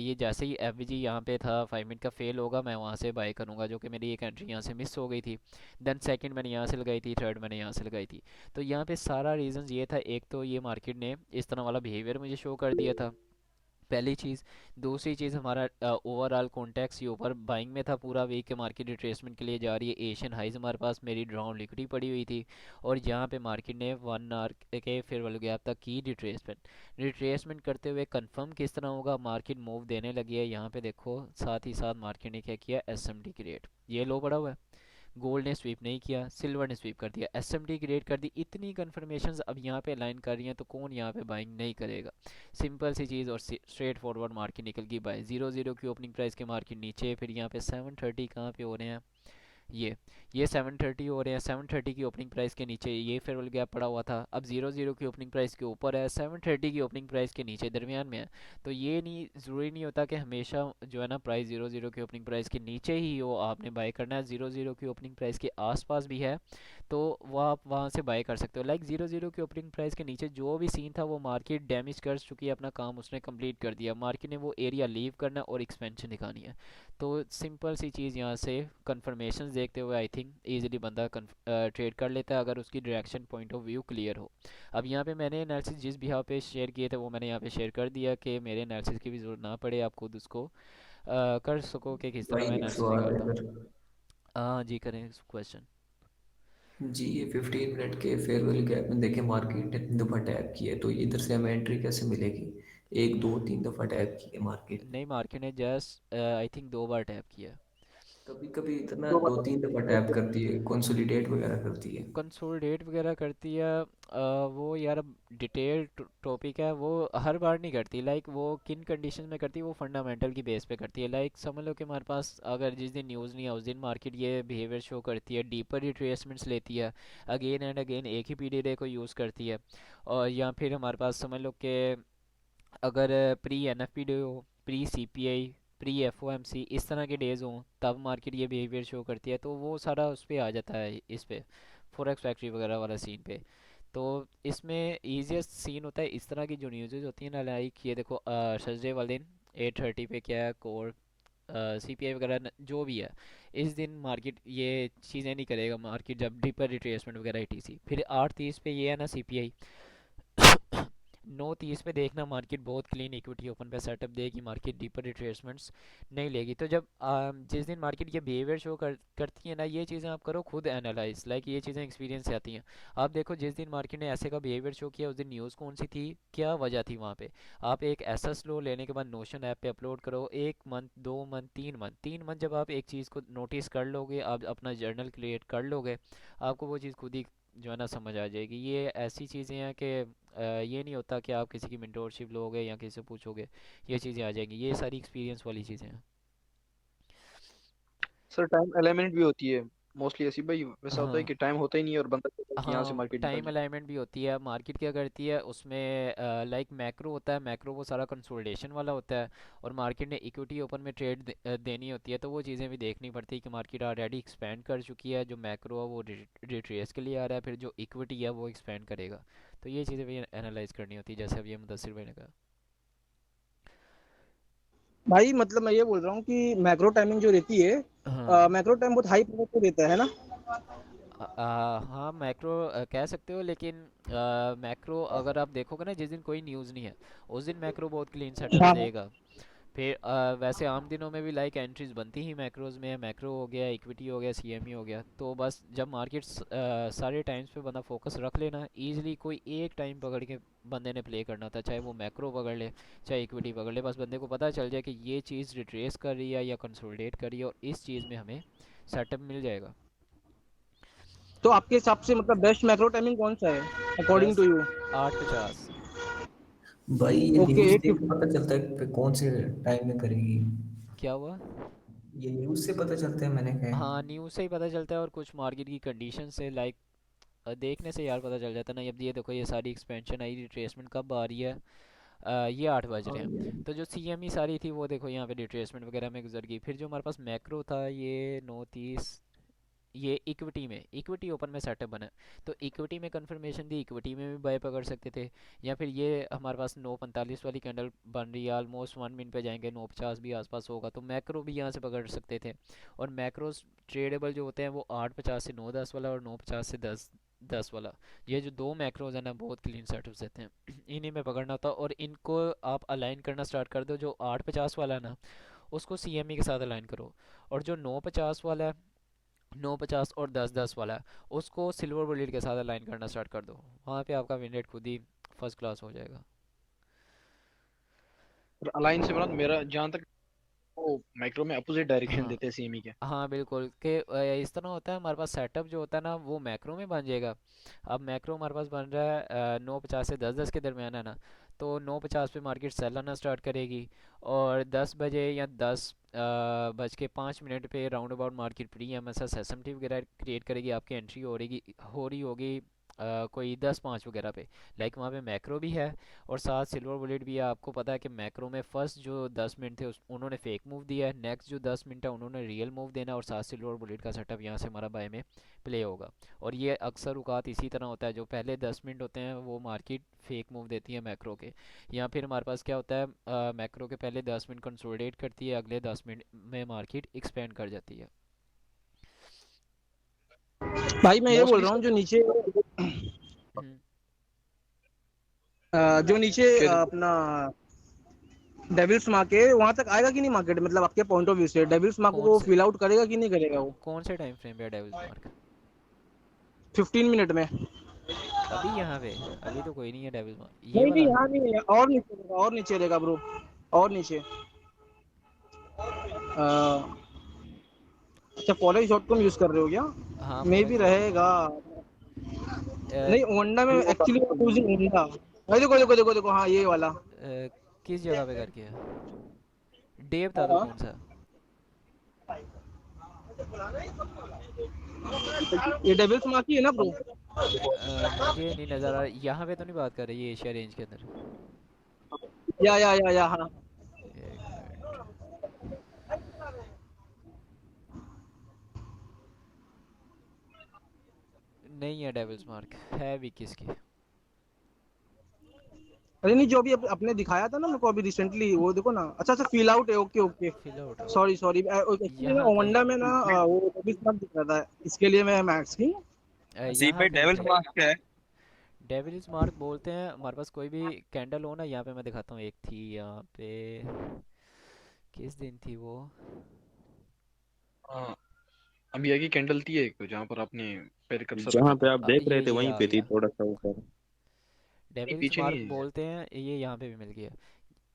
ये जैसे ही एफ यहाँ पे था 5 मिनट का फेल होगा, मैं वहाँ से बाय करूँगा, जो कि मेरी एक एंट्री यहाँ से मिस हो गई थी। देन सेकंड मैंने यहाँ से लगाई थी, थर्ड मैंने यहाँ से लगाई थी। तो यहाँ पे सारा रीज़न ये था, एक तो ये मार्केट ने इस तरह वाला बिहेवियर मुझे शो कर दिया था, पहली चीज़। दूसरी चीज़, हमारा ओवरऑल कॉन्टेक्स्ट ये ऊपर बाइंग में था पूरा वीक के, मार्केट रिट्रेसमेंट के लिए जा रही है, एशियन हाइज हमारे पास, मेरी ड्राउन लिक्विडिटी पड़ी हुई थी, और यहाँ पे मार्केट ने 1 आवर के फेयर वैल्यू गैप तक की रिट्रेसमेंट। रिट्रेसमेंट करते हुए कंफर्म किस तरह होगा, मार्केट मूव देने लगी है। यहाँ पे देखो साथ ही साथ मार्केट ने क्या किया, एसएमटी क्रिएट, ये लो पड़ा हुआ है, गोल्ड ने स्वीप नहीं किया, सिल्वर ने स्वीप कर दिया, एसएमटी क्रिएट कर दी। इतनी कन्फर्मेशंस अब यहाँ पे लाइन कर रही हैं, तो कौन यहाँ पे बाइंग नहीं करेगा। सिंपल सी चीज़ और स्ट्रेट फॉरवर्ड, मार्केट निकल गई बाय। 0-0 की ओपनिंग प्राइस के मार्केट नीचे, फिर यहाँ पे 730 कहाँ पे हो रहे हैं, ये ये 730 हो रहे हैं, 730 की ओपनिंग प्राइस के नीचे ये फेयरवेल गैप पड़ा हुआ था। अब 0-0 की ओपनिंग प्राइस के ऊपर है, 730 की ओपनिंग प्राइस के नीचे दरमियान में है। तो ये नहीं ज़रूरी नहीं होता कि हमेशा जो है ना प्राइस 0-0 की ओपनिंग प्राइस के नीचे ही हो, आपने बाय करना है। 0-0 की ओपनिंग प्राइस के आसपास भी है तो वो आप वहाँ से बाय कर सकते हो। लाइक 0-0 की ओपनिंग प्राइस के नीचे जो भी सीन था, वो मार्केट डैमेज कर चुकी है, अपना काम उसने कंप्लीट कर दिया। मार्केट ने वो एरिया लीव करना है और एक्सपेंशन दिखानी है। तो सिंपल सी चीज़, यहाँ से कंफर्मेशन देखते हुए आई थिंक ईजिली बंदा ट्रेड कर लेता है, अगर उसकी direction point of view clear हो। अब यहाँ पे मैंने एनालिसिस जिस भी यहाँ पे शेयर किए थे, वो मैंने यहाँ पे शेयर कर दिया कि मेरे एनालिसिस की भी ज़रूरत ना पड़े, आप खुद उसको कर सको कि किस तरह भाई मैं एक एनालिसिस सवाल है निकालता हूँ। इधर। हाँ जी, करें क्वेश्चन। जी ये 15 मिनट के फेयरवेल गैप में देखें मार्केट ने 3 दफ़ा टैप किया है, तो इधर से हमें एंट्री कैसे मिलेगी? एक दो तीन दफ़ा टैप की है मार्केट ने। नहीं, मार्केट ने just I think 2 bar tap किया। कभी कभी इतना तो दो तीन दफ़ा टैप करती है, कंसोलिडेट वगैरह करती है। कंसोलिडेट वगैरह करती है, वो यार अब डिटेल टॉपिक है, वो हर बार नहीं करती। लाइक वो किन कंडीशन में करती है, वो फंडामेंटल की बेस पे करती है। लाइक समझ लो कि हमारे पास अगर जिस दिन न्यूज़ नहीं है उस दिन मार्केट ये बिहेवियर शो करती है, डीपर रिट्रेसमेंट्स लेती है, अगेन एंड अगेन एक ही पीरियड को यूज़ करती है। और या फिर हमारे पास समझ लो कि अगर pre N F P day हो, pre C P I, pre F O M C, इस तरह के डेज हों, तब मार्केट ये बिहेवियर शो करती है, तो वो सारा उस पर आ जाता है, इस पे फॉरेक्स फैक्ट्री वगैरह वाला सीन पे। तो इसमें ईजिएस्ट सीन होता है इस तरह की जो न्यूज़ होती है ना, लाइक ये देखो थर्सडे वाले दिन 8:30 पे क्या है, कोर सी पी आई वगैरह जो भी है, इस दिन मार्केट ये चीज़ें नहीं करेगा। मार्केट जब डीपर रिट्रेसमेंट वगैरह ई टी सी, फिर 8:30 पे ये है ना सी पी आई, 9:30 पे देखना मार्केट बहुत क्लीन इक्विटी ओपन पे सेटअप देगी, मार्केट डीपर रिट्रेसमेंट्स नहीं लेगी। तो जब जिस दिन मार्केट ये बिहेवियर शो करती है ना, ये चीज़ें आप करो खुद एनालाइज, लाइक ये चीज़ें एक्सपीरियंस से आती हैं। आप देखो जिस दिन मार्केट ने ऐसे का बिहेवियर शो किया, उस दिन न्यूज़ कौन सी थी, क्या वजह थी वहाँ पे। आप एक ऐसा स्लो लेने के बाद नोशन ऐप पे अपलोड करो, 1 मंथ 2 मंथ 3 मंथ, 3 मंथ जब आप एक चीज़ को नोटिस कर लोगे, आप अपना जर्नल क्रिएट कर लोगे, आपको वो चीज़ खुद ही जो है ना समझ आ जाएगी। ये ऐसी चीज़ें हैं कि ये नहीं होता कि आप किसी की मेंटोरशिप लोगे या किसी से पूछोगे, ये चीज़ें आ जाएंगी, ये सारी एक्सपीरियंस वाली चीज़ें हैं। सर टाइम अलाइनमेंट भी होती है मोस्टली ऐसी भाई, वैसा होता है हाँ कि टाइम होता ही नहीं है और बंदा कहता है कि यहाँ से हाँ, मार्केट निकल टाइम जाए। अलाइनमेंट भी होती है। मार्केट क्या करती है उसमें, लाइक मैक्रो होता है, मैक्रो वो सारा कंसोलिडेशन वाला होता है, और मार्केट ने इक्विटी ओपन में देनी होती है, तो वो चीज़ें भी देखनी पड़ती है कि मार्केट ऑलरेडी एक्सपेंड कर चुकी है, जो मैक्रो है वो रिट्रेस के लिए आ रहा है, फिर जो इक्विटी है वो एक्सपेंड करेगा। तो ये चीज़ें भी एनालाइज करनी होती है, जैसे अब ये मुदस्सिर भाई ने कहा। भाई मतलब मैं ये बोल रहा हूँ कि मैक्रो टाइमिंग जो रहती है, हाँ मैक्रो टाइम बहुत हाई पॉवर पे रहता है ना। हाँ मैक्रो कह सकते हो, लेकिन मैक्रो अगर आप देखोगे ना, जिस दिन कोई न्यूज़ नहीं है उस दिन मैक्रो बहुत क्लीन सेटअप हाँ देगा। फिर वैसे आम दिनों में भी लाइक एंट्रीज बनती ही मैक्रोज में है, मैक्रो हो गया, इक्विटी हो गया, सीएमई हो गया। तो बस जब मार्केट सारे टाइम्स पे बंदा फोकस रख लेना, इजीली कोई एक टाइम पकड़ के बंदे ने प्ले करना होता है, चाहे वो मैक्रो पकड़ ले चाहे इक्विटी पकड़ ले, बस बंदे को पता चल जाए कि ये चीज़ रिट्रेस कर रही है या कंसोलिडेट कर रही है, और इस चीज़ में हमें सेटअप मिल जाएगा। तो आपके हिसाब से मतलब बेस्ट मैक्रो टाइमिंग कौन सा है अकॉर्डिंग टू बेस्ट यू? 8:50। भाई ये ओके न्यूज़ एट देख के पता चलता है कि कौन से टाइम में करेगी। क्या हुआ? ये न्यूज़ से पता चलता है, मैंने कहा हाँ न्यूज़ से ही पता चलता है, और कुछ मार्केट की कंडीशन से, लाइक देखने से यार पता चल जाता है ना। अब ये देखो, ये सारी एक्सपेंशन आई, रिट्रेसमेंट कब आ रही है? ये 8 बज रहे हैं। है। तो जो सीएमई सारी थी वो देखो यहाँ पे रिट्रेसमेंट वगैरह में गुजर गई। फिर जो हमारे पास मैक्रो था ये 9:30, ये इक्विटी में, इक्विटी ओपन में सेटअप बना है। तो इक्विटी में कंफर्मेशन दी, इक्विटी में भी बाय पकड़ सकते थे। या फिर ये हमारे पास 9:45 वाली कैंडल बन रही है, ऑलमोस्ट 1 मिनट पे जाएंगे, 9:50 भी आसपास होगा, तो मैक्रो भी यहाँ से पकड़ सकते थे। और मैक्रोस ट्रेडेबल जो होते हैं वो 8:50 से 9:10 वाला, और 9:50 से 10:10 वाला। ये जो दो मैक्रोज हैं ना, बहुत क्लीन सेटअप्स देते हैं। इन्हीं में पकड़ना था, और इनको आप अलाइन करना स्टार्ट कर दो। जो 8:50 वाला है ना, उसको सीएमई के साथ अलाइन करो। और जो 9:50 वाला है, 9:50 और 10:10 वाला है, उसको सिल्वर बुलेट के साथ अलाइन करना स्टार्ट कर दो। वहाँ पे आपका विन रेट खुद ही फर्स्ट क्लास हो जाएगा। अलाइन से मतलब मेरा जहाँ तक, वो माइक्रो में अपोजिट डायरेक्शन हाँ देते हैं सीएमई के। हाँ बिल्कुल, कि इस तरह होता है, हमारे पास सेटअप जो होता है ना वो मैक्रो में बन जाएगा। अब मैक्रो हमारे पास बन रहा है 9:50 से 10:10 के दरमियान है ना, तो 9:50 पे मार्केट सेल आना स्टार्ट करेगी, और 10 बजे या 10 बज के 5 मिनट पे round about market pre M S S S M T वगैरह क्रिएट करेगी, आपकी एंट्री हो रही होगी कोई 10:05 वगैरह पे। लाइक वहाँ पे मैक्रो भी है और साथ सिल्वर बुलेट भी है। आपको पता है कि मैक्रो में फर्स्ट जो 10 मिनट थे उन्होंने फेक मूव दिया है, नेक्स्ट जो 10 मिनट है उन्होंने रियल मूव देना है, और साथ सिल्वर बुलेट का सेटअप यहाँ से हमारा बाय में प्ले होगा। और ये अक्सर औकात इसी तरह होता है, जो पहले 10 मिनट होते हैं वो मार्केट फेक मूव देती है मैक्रो के। या फिर हमारे पास क्या होता है, मैक्रो के पहले 10 मिनट कंसोलिडेट करती है, अगले 10 मिनट में मार्केट एक्सपेंड कर जाती है। भाई मैं ये बोल मोस्टली रहा हूँ सर जो नीचे हम्म, जो नीचे अपना डेविल्स मार्क है वहां तक आएगा कि नहीं मार्केट, मतलब आपके पॉइंट ऑफ व्यू से डेविल्स मार्क कौन को से फिल आउट करेगा कि नहीं करेगा वो कौन से टाइम फ्रेम पे है डेविल्स मार्क? 15 मिनट में? अभी यहाँ पे अभी तो कोई नहीं है डेविल्स मार्क, ये नहीं नहीं वाला। यहाँ नहीं है, और नीचे रहेगा, और नीचे रहेगा ब्रो, और नीचे। अच्छा फॉरेक्स डॉट कॉम यूज कर रहे हो क्या? हाँ मे भी फॉरेक्स डॉट कॉम। रहेगा। नहीं ओंडा में एक्चुअली यूजिंग ओंडा। भाई देखो देखो देखो देखो, हाँ ये वाला। किस जगह पे करके है? डे बता दो हाँ, कौन सा। ये डेविल्स मार्क ही है ना ब्रो? मुझे नहीं नज़र आ रहा, यहाँ पे तो नहीं बात कर रही है एशिया रेंज के अंदर। या हाँ। एक मिनट। नहीं है डेविल्स मार्क, है भी किसकी? अरे नहीं, जो अभी अपने दिखाया था ना मेरे को अभी रिसेंटली, वो देखो ना। अच्छा अच्छा फील आउट है, ओके ओके। फिल आउट है सॉरी सॉरी, एक्चुअली ना यहाँ कहीं ओंडा नहीं में है। ना वो डेविल्स मार्क दिख रहा था, इसके लिए मैं मैक्स की। जी यहाँ पे नहीं डेविल्स है। मार्क क्या है? डेविल्स मार्क बोलते हैं हमारे पास कोई भी कैंडल हो ना, यहाँ पे मैं दिखाता हूँ, एक थी यहाँ पे, किस दिन थी वो? हाँ, अभी आगे कैंडल थी एक जहाँ पर आपने पैर कर्सर रखा जहाँ पे था। आप देख रहे थे ये वहीं आ पे थी, गया। थोड़ा सा ऊपर। नहीं डेविल्स पीछे मार्क नहीं है। बोलते हैं, ये यहाँ पे भी मिल गया।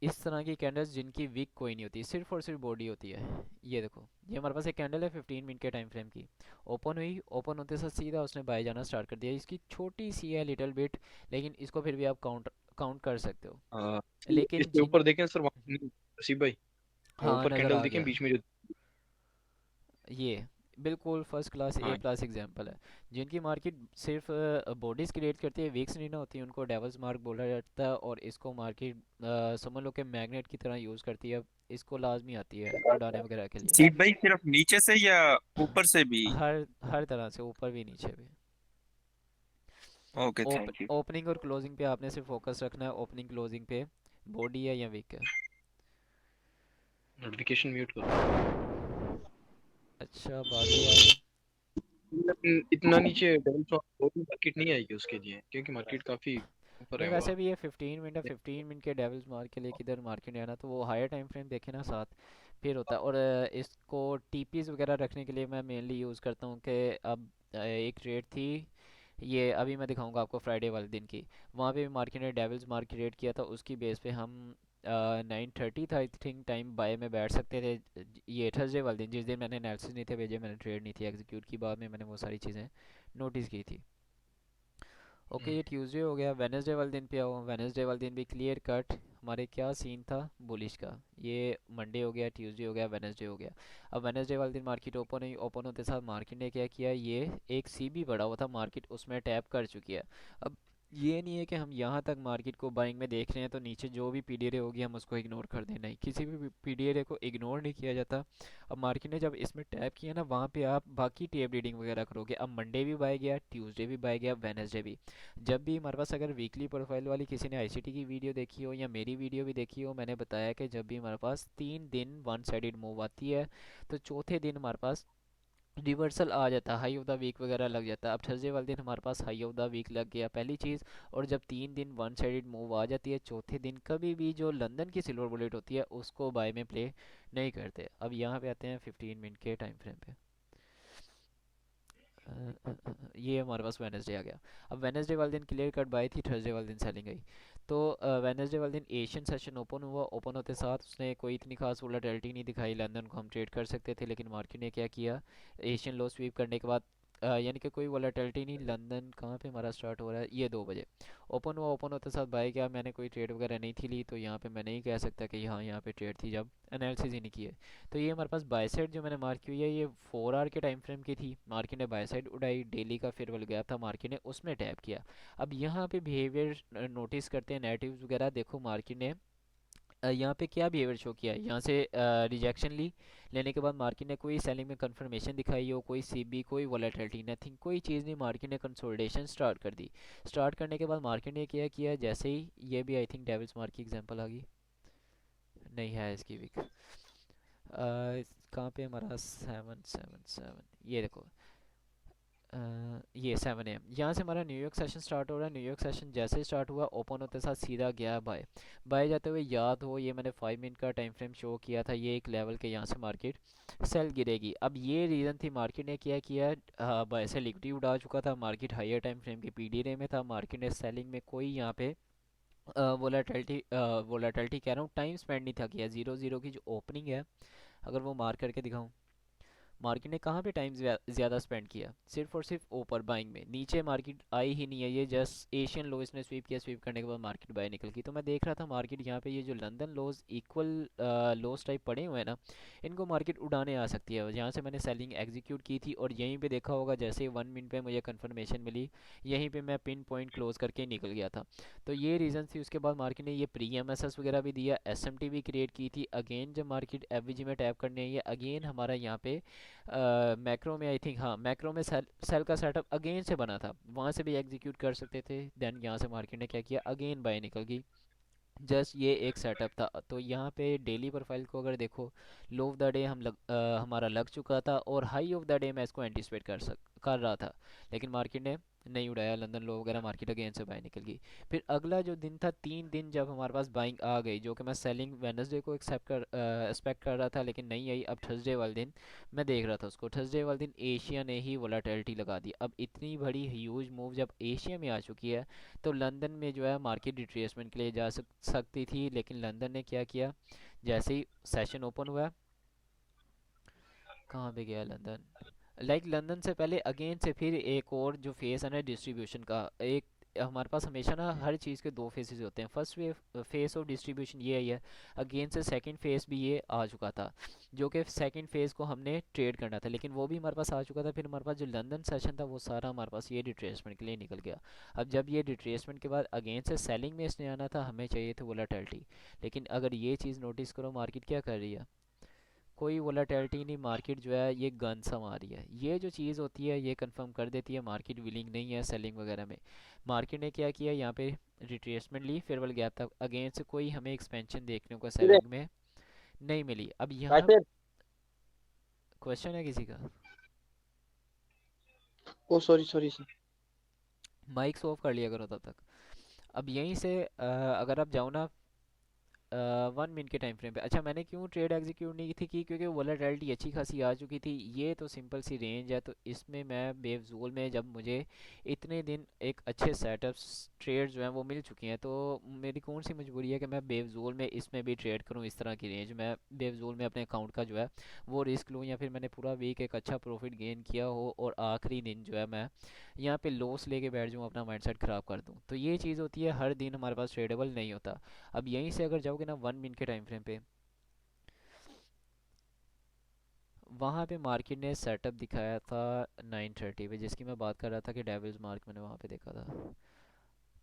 इस तरह की कैंडल्स जिनकी वीक कोई नहीं होती, सिर्फ और सिर्फ बॉडी होती है। ये देखो, ये हमारे पास एक कैंडल है 15 मिनट के टाइम फ्रेम की। ओपन हुई, ओपन होते साथ सीधा उसने बाय जाना स्टार्ट कर दिया। इसकी छोटी सी है लिटिल बिट, लेकिन इसको फिर भी आप काउंट काउंट कर सकते हो। लेकिन इसके जिन, ऊपर देखें सर वहाँ, नसीब भाई, हाँ ऊपर नज़र कैंडल आ देखें गया। बीच में जो ये बिल्कुल फर्स्ट क्लास ए हाँ प्लस एग्जांपल है। जिनकी मार्केट सिर्फ बॉडीज क्रिएट करती है, वीक्स नहीं ना होती, उनको डेवल्स मार्क बोला जाता है। और इसको मार्केट समझ लो कि मैग्नेट की तरह यूज़ करती है, इसको लाजमी आती है उड़ाने वगैरह के लिए। सीट भाई सिर्फ नीचे से या ऊपर से भी? हर हर तरह से, ऊपर भी नीचे भी। Okay thank you. ओपनिंग और क्लोजिंग पे आपने सिर्फ फोकस रखना है, ओपनिंग क्लोजिंग पे बॉडी है या वीक है। नोटिफिकेशन म्यूट करो। अच्छा बाकी आगे। इतना नीचे डबल मार्केट नहीं आएगी उसके लिए, क्योंकि मार्केट काफी ऊपर नहीं है वैसे हुआ। भी ये 15 मिनट है, 15 मिनट के डेविल्स मार्क के लिए किधर मार्केट है ना, तो वो हायर टाइम फ्रेम देखे ना साथ फिर होता है। और इसको टीपीज वगैरह रखने के लिए मैं मेनली यूज़ करता हूँ कि अब एक ट्रेड थी, ये अभी मैं दिखाऊंगा आपको फ्राइडे वाले दिन की। वहाँ पे मार्केट ने डेविल्स मार्क क्रिएट किया था, उसकी बेस पे हम 9:30 था आई थिंक टाइम, बाय में बैठ सकते थे। ये थर्सडे वाले दिन, जिस दिन मैंने एनालिसिस नहीं थे भेजे, मैंने ट्रेड नहीं थी एग्जीक्यूट की, बाद में मैंने वो सारी चीज़ें नोटिस की थी। ओके ये ट्यूसडे हो गया। वेनसडे वाले दिन पे आओ। वेनसडे वाले दिन भी क्लियर कट हमारे क्या सीन था बुलिश का। ये मंडे हो गया, ट्यूसडे हो गया, वेनसडे हो गया। अब वेनसडे वाले दिन मार्केट ओपन हुई, ओपन होते साथ मार्केट ने क्या किया, ये एक सीबी बड़ा हुआ था मार्केट उसमें टैप कर चुकी है। अब ये नहीं है कि हम यहाँ तक मार्केट को बाइंग में देख रहे हैं तो नीचे जो भी पीडीआर होगी हम उसको इग्नोर कर दें, नहीं, किसी भी पीडीआर को इग्नोर नहीं किया जाता। अब मार्केट ने जब इसमें टैप किया ना, वहाँ पे आप बाकी टेप रीडिंग वगैरह करोगे। अब मंडे भी बाय गया, ट्यूसडे भी बाय गया, वेनसडे भी। जब भी हमारे पास अगर वीकली प्रोफाइल वाली किसी ने आईसीटी की वीडियो देखी हो या मेरी वीडियो भी देखी हो, मैंने बताया कि जब भी हमारे पास 3 दिन वन साइडेड मूव आती है तो चौथे दिन हमारे पास रिवर्सल आ जाता है, हाई ऑफ द वीक वगैरह लग जाता है। अब थर्सडे वाले दिन हमारे पास हाई ऑफ द वीक लग गया पहली चीज़। और जब 3 दिन वन साइडेड मूव आ जाती है, चौथे दिन कभी भी जो लंदन की सिल्वर बुलेट होती है उसको बाय में प्ले नहीं करते। अब यहाँ पे आते हैं 15 मिनट के टाइम फ्रेम पे। ये हमारे पास वेनसडे आ गया। अब वेनसडे वाले दिन क्लियर कट बाय थी, थर्सडे वाले दिन सेलिंग गई। तो वेनसडे वाले दिन एशियन सेशन ओपन हुआ, ओपन होते साथ उसने कोई इतनी खास वोलेटिलिटी नहीं दिखाई, लंदन को हम ट्रेड कर सकते थे। लेकिन मार्केट ने क्या किया, एशियन लो स्वीप करने के बाद यानी कि कोई वोलेटिलिटी नहीं, लंदन कहाँ पे हमारा स्टार्ट हो रहा है, ये 2 बजे ओपन हुआ। ओपन होते साथ बाय किया, मैंने कोई ट्रेड वगैरह नहीं थी ली, तो यहाँ पे मैं नहीं कह सकता कि हाँ यहाँ पे ट्रेड थी जब एनालिसिस ही नहीं की है। तो ये हमारे पास बाय साइड जो मैंने मार्क की हुई है, ये 4 आवर के टाइम फ्रेम की थी। मार्केट ने बाय साइड उड़ाई, डेली का फेयरवेल गैप था, मार्केट ने उसमें टैप किया। अब यहाँ पे बिहेवियर नोटिस करते हैं, नेटिव्स वगैरह देखो। मार्केट ने यहाँ पे क्या बिहेवियर शो किया है, यहाँ से रिजेक्शन ली, लेने के बाद मार्केट ने कोई सेलिंग में कंफर्मेशन दिखाई हो, कोई सीबी, कोई वोलेटिलिटी, नथिंग, कोई चीज़ नहीं। मार्केट ने कंसोलिडेशन स्टार्ट कर दी। स्टार्ट करने के बाद मार्केट ने क्या किया, जैसे ही ये भी आई थिंक डेविल्स मार्क की एग्जांपल आ गई, नहीं है इसकी भी कहाँ पे हमारा 777, ये देखो ये 7 AM यहाँ से हमारा न्यूयॉर्क सेशन स्टार्ट हो रहा है। न्यूयॉर्क सेशन जैसे ही स्टार्ट हुआ, ओपन होते साथ सीधा गया बाय। बाय जाते हुए याद हो, ये मैंने 5 मिनट का टाइम फ्रेम शो किया था, ये एक लेवल के यहाँ से मार्केट सेल गिरेगी। अब ये रीज़न थी, मार्केट ने क्या किया, बाय से लिक्विडिटी उड़ा चुका था, मार्केट हायर टाइम फ्रेम की पीडीआर में था, मार्केट ने सेलिंग में कोई यहाँ पे वोलेटिलिटी कह रहा हूँ, टाइम स्पेंड नहीं था किया। 0-0 की जो ओपनिंग है, अगर वो मार्क करके दिखाऊं, मार्केट ने कहाँ पे टाइम ज़्यादा स्पेंड किया, सिर्फ और सिर्फ ऊपर बाइंग में। नीचे मार्केट आई ही नहीं है, ये जस्ट एशियन लो इसने स्वीप किया, स्वीप करने के बाद मार्केट बाय निकल गई। तो मैं देख रहा था मार्केट यहाँ पे, ये जो लंदन लोज इक्वल लोज टाइप पड़े हुए हैं ना, इनको मार्केट उड़ाने आ सकती है। यहाँ से मैंने सेलिंग एग्जीक्यूट की थी, और यहीं पे देखा होगा जैसे ही 1 मिनट पे मुझे कंफर्मेशन मिली, यहीं पे मैं पिन पॉइंट क्लोज करके निकल गया था। तो ये रीज़न थी। उसके बाद मार्केट ने ये प्री एम एस एस वगैरह भी दिया, एस एम टी भी क्रिएट की थी। अगेन जब मार्केट एफ वी जी में टैप करने आई है, अगेन हमारा यहाँ पे मैक्रो में आई थिंक, हाँ मैक्रो में सेल का सेटअप अगेन से बना था, वहाँ से भी एग्जीक्यूट कर सकते थे। देन यहाँ से मार्केट ने क्या किया, अगेन बाय निकल गई। जस्ट ये एक सेटअप था। तो यहाँ पे डेली प्रोफाइल को अगर देखो, लो ऑफ द डे हमारा लग चुका था, और हाई ऑफ द डे मैं इसको एंटिसिपेट कर रहा था, लेकिन मार्केट ने नहीं उड़ाया, लंदन लो वगैरह, मार्केट अगेन से बाय निकल गई। फिर अगला जो दिन था, 3 दिन जब हमारे पास बाइंग आ गई, जो कि मैं सेलिंग वेनसडे को एक्सपेक्ट कर रहा था, लेकिन नहीं आई। अब थर्सडे वाले दिन मैं देख रहा था उसको, थर्सडे वाले दिन एशिया ने ही वोलेटिलिटी लगा दी। अब इतनी बड़ी ह्यूज मूव जब एशिया में आ चुकी है, तो लंदन में जो है मार्केट रिट्रेसमेंट के लिए जा सकती थी। लेकिन लंदन ने क्या किया, जैसे ही सेशन ओपन हुआ, कहाँ पे गया लंदन, लंदन से पहले अगेन से फिर एक और जो फेस है ना डिस्ट्रीब्यूशन का, एक हमारे पास हमेशा ना हर चीज़ के दो फेसेस होते हैं। फर्स्ट फेस ऑफ डिस्ट्रीब्यूशन ये आई है, अगेन से सेकंड फेस भी ये आ चुका था, जो कि सेकंड फेस को हमने ट्रेड करना था, लेकिन वो भी हमारे पास आ चुका था। फिर हमारे पास जो लंदन सेशन था वो सारा हमारे पास ये रिट्रेसमेंट के लिए निकल गया। अब जब ये रिट्रेसमेंट के बाद अगेन से सेलिंग में इसने आना था, हमें चाहिए थी वोलेटिलिटी। लेकिन अगर ये चीज़ नोटिस करो, मार्केट क्या कर रही है, कोई वोलेटिलिटी नहीं, मार्केट जो है ये गन सा मार रही है। ये जो चीज़ होती है ये कंफर्म कर देती है मार्केट विलिंग नहीं है सेलिंग वगैरह में। मार्केट ने क्या किया, यहाँ पे रिट्रेसमेंट ली, फेयरवेल गैप था, अगेन से कोई हमें एक्सपेंशन देखने को सेलिंग में नहीं मिली। अब यहाँ राशिद, क्वेश्चन है किसी का? Oh sorry sorry sir. Mic off कर लिया करो तब तक। अब यहीं से अगर आप जाओ ना 1 मिनट के टाइम फ्रेम पे, अच्छा मैंने क्यों ट्रेड एग्जीक्यूट नहीं थी की, क्योंकि वोलेटिलिटी अच्छी खासी आ चुकी थी। ये तो सिंपल सी रेंज है, तो इसमें मैं बेफजूल में, जब मुझे इतने दिन एक अच्छे सेटअप्स ट्रेड जो हैं वो मिल चुकी हैं, तो मेरी कौन सी मजबूरी है कि मैं बेफजूल में इसमें भी ट्रेड करूं। इस तरह की रेंज मैं बेफजूल में अपने अकाउंट का जो है वो रिस्क लूँ, या फिर मैंने पूरा वीक एक अच्छा प्रॉफिट गेन किया हो और आखिरी दिन जो है मैं यहाँ पे लॉस लेके बैठ जाऊँ, अपना माइंडसेट ख़राब कर दूँ। तो ये चीज़ होती है, हर दिन हमारे पास ट्रेडेबल नहीं होता। अब यहीं से अगर जाओगे ना 1 मिनट के टाइम फ्रेम पे, वहाँ पे मार्केट ने सेटअप दिखाया था 9:30 पे, जिसकी मैं बात कर रहा था कि डेविल्स मार्क मैंने वहाँ पे देखा था।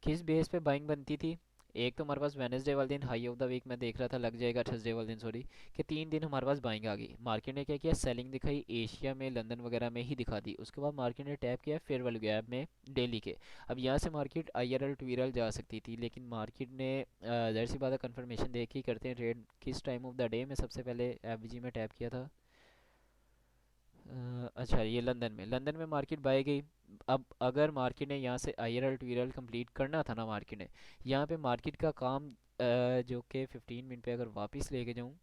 किस बेस पे बाइंग बनती थी, एक तो हमारे पास वेनसडे वाले दिन हाई ऑफ द वीक मैं देख रहा था लग जाएगा, थर्सडे वाले दिन सॉरी, कि 3 दिन हमारे पास बाइंग आ गई। मार्केट ने क्या किया, सेलिंग दिखाई एशिया में, लंदन वगैरह में ही दिखा दी। उसके बाद मार्केट ने टैप किया फेयरवेल गैप में डेली के। अब यहाँ से मार्केट IRL टू जा सकती थी, लेकिन मार्केट ने जाहिर सी बात है कंफर्मेशन देख के ही करते हैं ट्रेड। किस टाइम ऑफ द डे में सबसे पहले FVG में टैप किया था, अच्छा ये लंदन में मार्केट बाय गई। अब अगर मार्केट ने यहाँ से IRL टू कंप्लीट करना था ना, मार्केट ने यहाँ पे मार्केट का काम जो कि 15 मिनट पे अगर वापस लेके जाऊँ,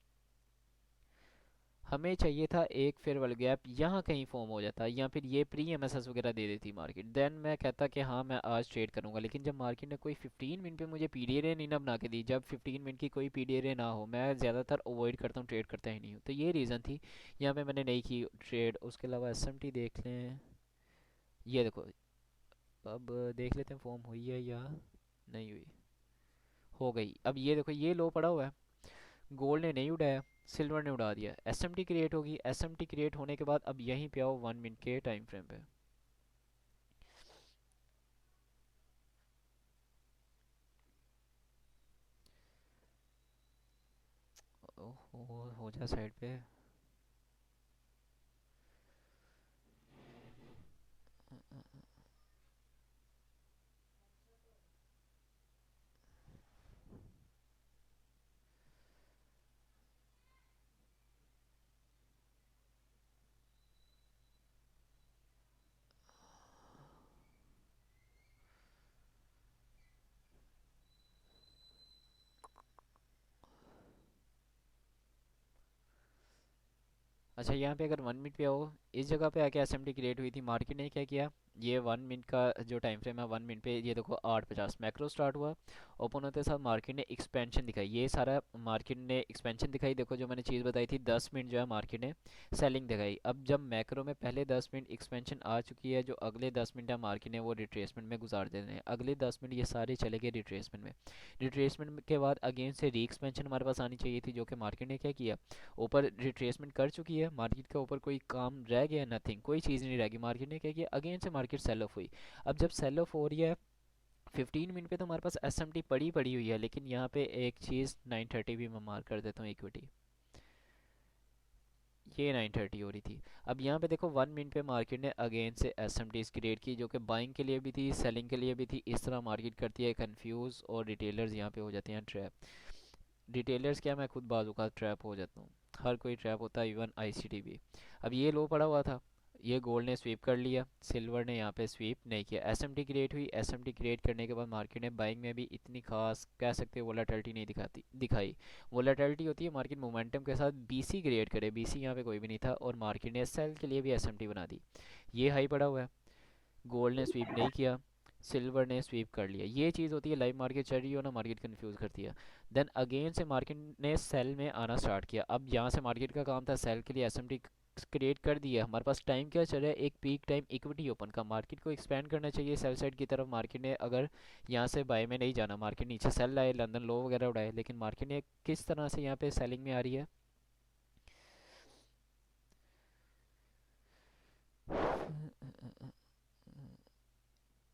हमें चाहिए था एक फेयरवेल गैप यहाँ कहीं फॉर्म हो जाता, या फिर ये प्री MSS वगैरह दे देती मार्केट, देन मैं कहता कि हाँ मैं आज ट्रेड करूँगा। लेकिन जब मार्केट ने कोई 15 मिनट पे मुझे PDRA नहीं ना बना के दी, जब 15 मिनट की कोई PDRA ना हो, मैं ज़्यादातर अवॉइड करता हूँ, ट्रेड करता ही नहीं हूँ। तो ये रीज़न थी, यहाँ पे मैंने नहीं की ट्रेड। उसके अलावा SMT देख लें, ये देखो, अब देख लेते हैं फॉर्म हुई है या नहीं हुई। हो गई। अब ये देखो, ये लो पड़ा हुआ है, गोल्ड ने नहीं उड़ाया, सिल्वर ने उड़ा दिया, SMT क्रिएट होगी। SMT क्रिएट होने के बाद अब यहीं पे आओ 1 मिनट के टाइम फ्रेम पे। हो जा साइड पे। अच्छा यहाँ पे अगर 1 मिनट पे आओ, इस जगह पे आके SMT क्रिएट हुई थी। मार्केट ने क्या किया, ये 1 मिनट का जो टाइम फ्रेम है, 1 मिनट पे ये देखो 8:50 मैक्रो स्टार्ट हुआ, ओपन होते साथ मार्केट ने एक्सपेंशन दिखाई। ये सारा मार्केट ने एक्सपेंशन दिखाई। देखो जो मैंने चीज़ बताई थी, 10 मिनट जो है मार्केट ने सेलिंग दिखाई। अब जब मैक्रो में पहले 10 मिनट एक्सपेंशन आ चुकी है, जो अगले 10 मिनट है मार्केट ने वो रिट्रेसमेंट में गुजार देने हैं। अगले 10 मिनट ये सारे चले गए रिट्रेसमेंट में। रिट्रेसमेंट के बाद अगेन से री एक्सपेंशन हमारे पास आनी चाहिए थी, जो कि मार्केट ने क्या किया, ऊपर रिट्रेसमेंट कर चुकी है। मार्केट के ऊपर कोई काम रह गया, नथिंग, कोई चीज़ नहीं रह गई। मार्केट ने क्या किया, अगेन से मार्केट सेल ऑफ हुई। अब जब सेल ऑफ हो रही है 15 मिनट पे, तो हमारे पास SMT पड़ी पड़ी हुई है। लेकिन यहाँ पे एक चीज़ 9:30 भी मैं मार्क कर देता हूँ, इक्विटी ये 9:30 हो रही थी। अब यहाँ पे देखो 1 मिनट पे मार्केट ने अगेन से SMTs क्रिएट की, जो कि बाइंग के लिए भी थी, सेलिंग के लिए भी थी। इस तरह मार्केट करती है कंफ्यूज, और रिटेलर्स यहाँ पे हो जाते हैं ट्रैप। रिटेलर्स क्या, मैं खुद बाजू का ट्रैप हो जाता हूँ, हर कोई ट्रैप होता है, इवन ICT भी। अब ये लो पड़ा हुआ था, ये गोल्ड ने स्वीप कर लिया, सिल्वर ने यहाँ पे स्वीप नहीं किया। SMT क्रिएट हुई, SMT क्रिएट करने के बाद मार्केट ने बाइंग में भी इतनी खास कह सकते हैं वोलेटिलिटी नहीं दिखाई। वोलेटिलिटी होती है मार्केट मोमेंटम के साथ, BC क्रिएट करे, BC यहाँ पे कोई भी नहीं था, और मार्केट ने सेल के लिए भी SMT बना दी। ये हाई पड़ा हुआ है, गोल्ड ने स्वीप नहीं किया, सिल्वर ने स्वीप कर लिया। ये चीज़ होती है, लाइव मार्केट चल रही हो ना, मार्केट कंफ्यूज करती है। देन अगेन से मार्केट ने सेल में आना स्टार्ट किया। अब यहाँ से मार्केट का काम था सेल के लिए SMT क्रिएट कर दिया, हमारे पास टाइम क्या चल रहा है, एक पीक टाइम इक्विटी ओपन का। मार्केट को एक्सपेंड करना चाहिए सेल साइड की तरफ। मार्केट ने अगर यहाँ से बाय में नहीं जाना, मार्केट नीचे सेल लाए, लंदन लो वगैरह उड़ाए, लेकिन मार्केट ने किस तरह से यहाँ पे सेलिंग में आ रही है।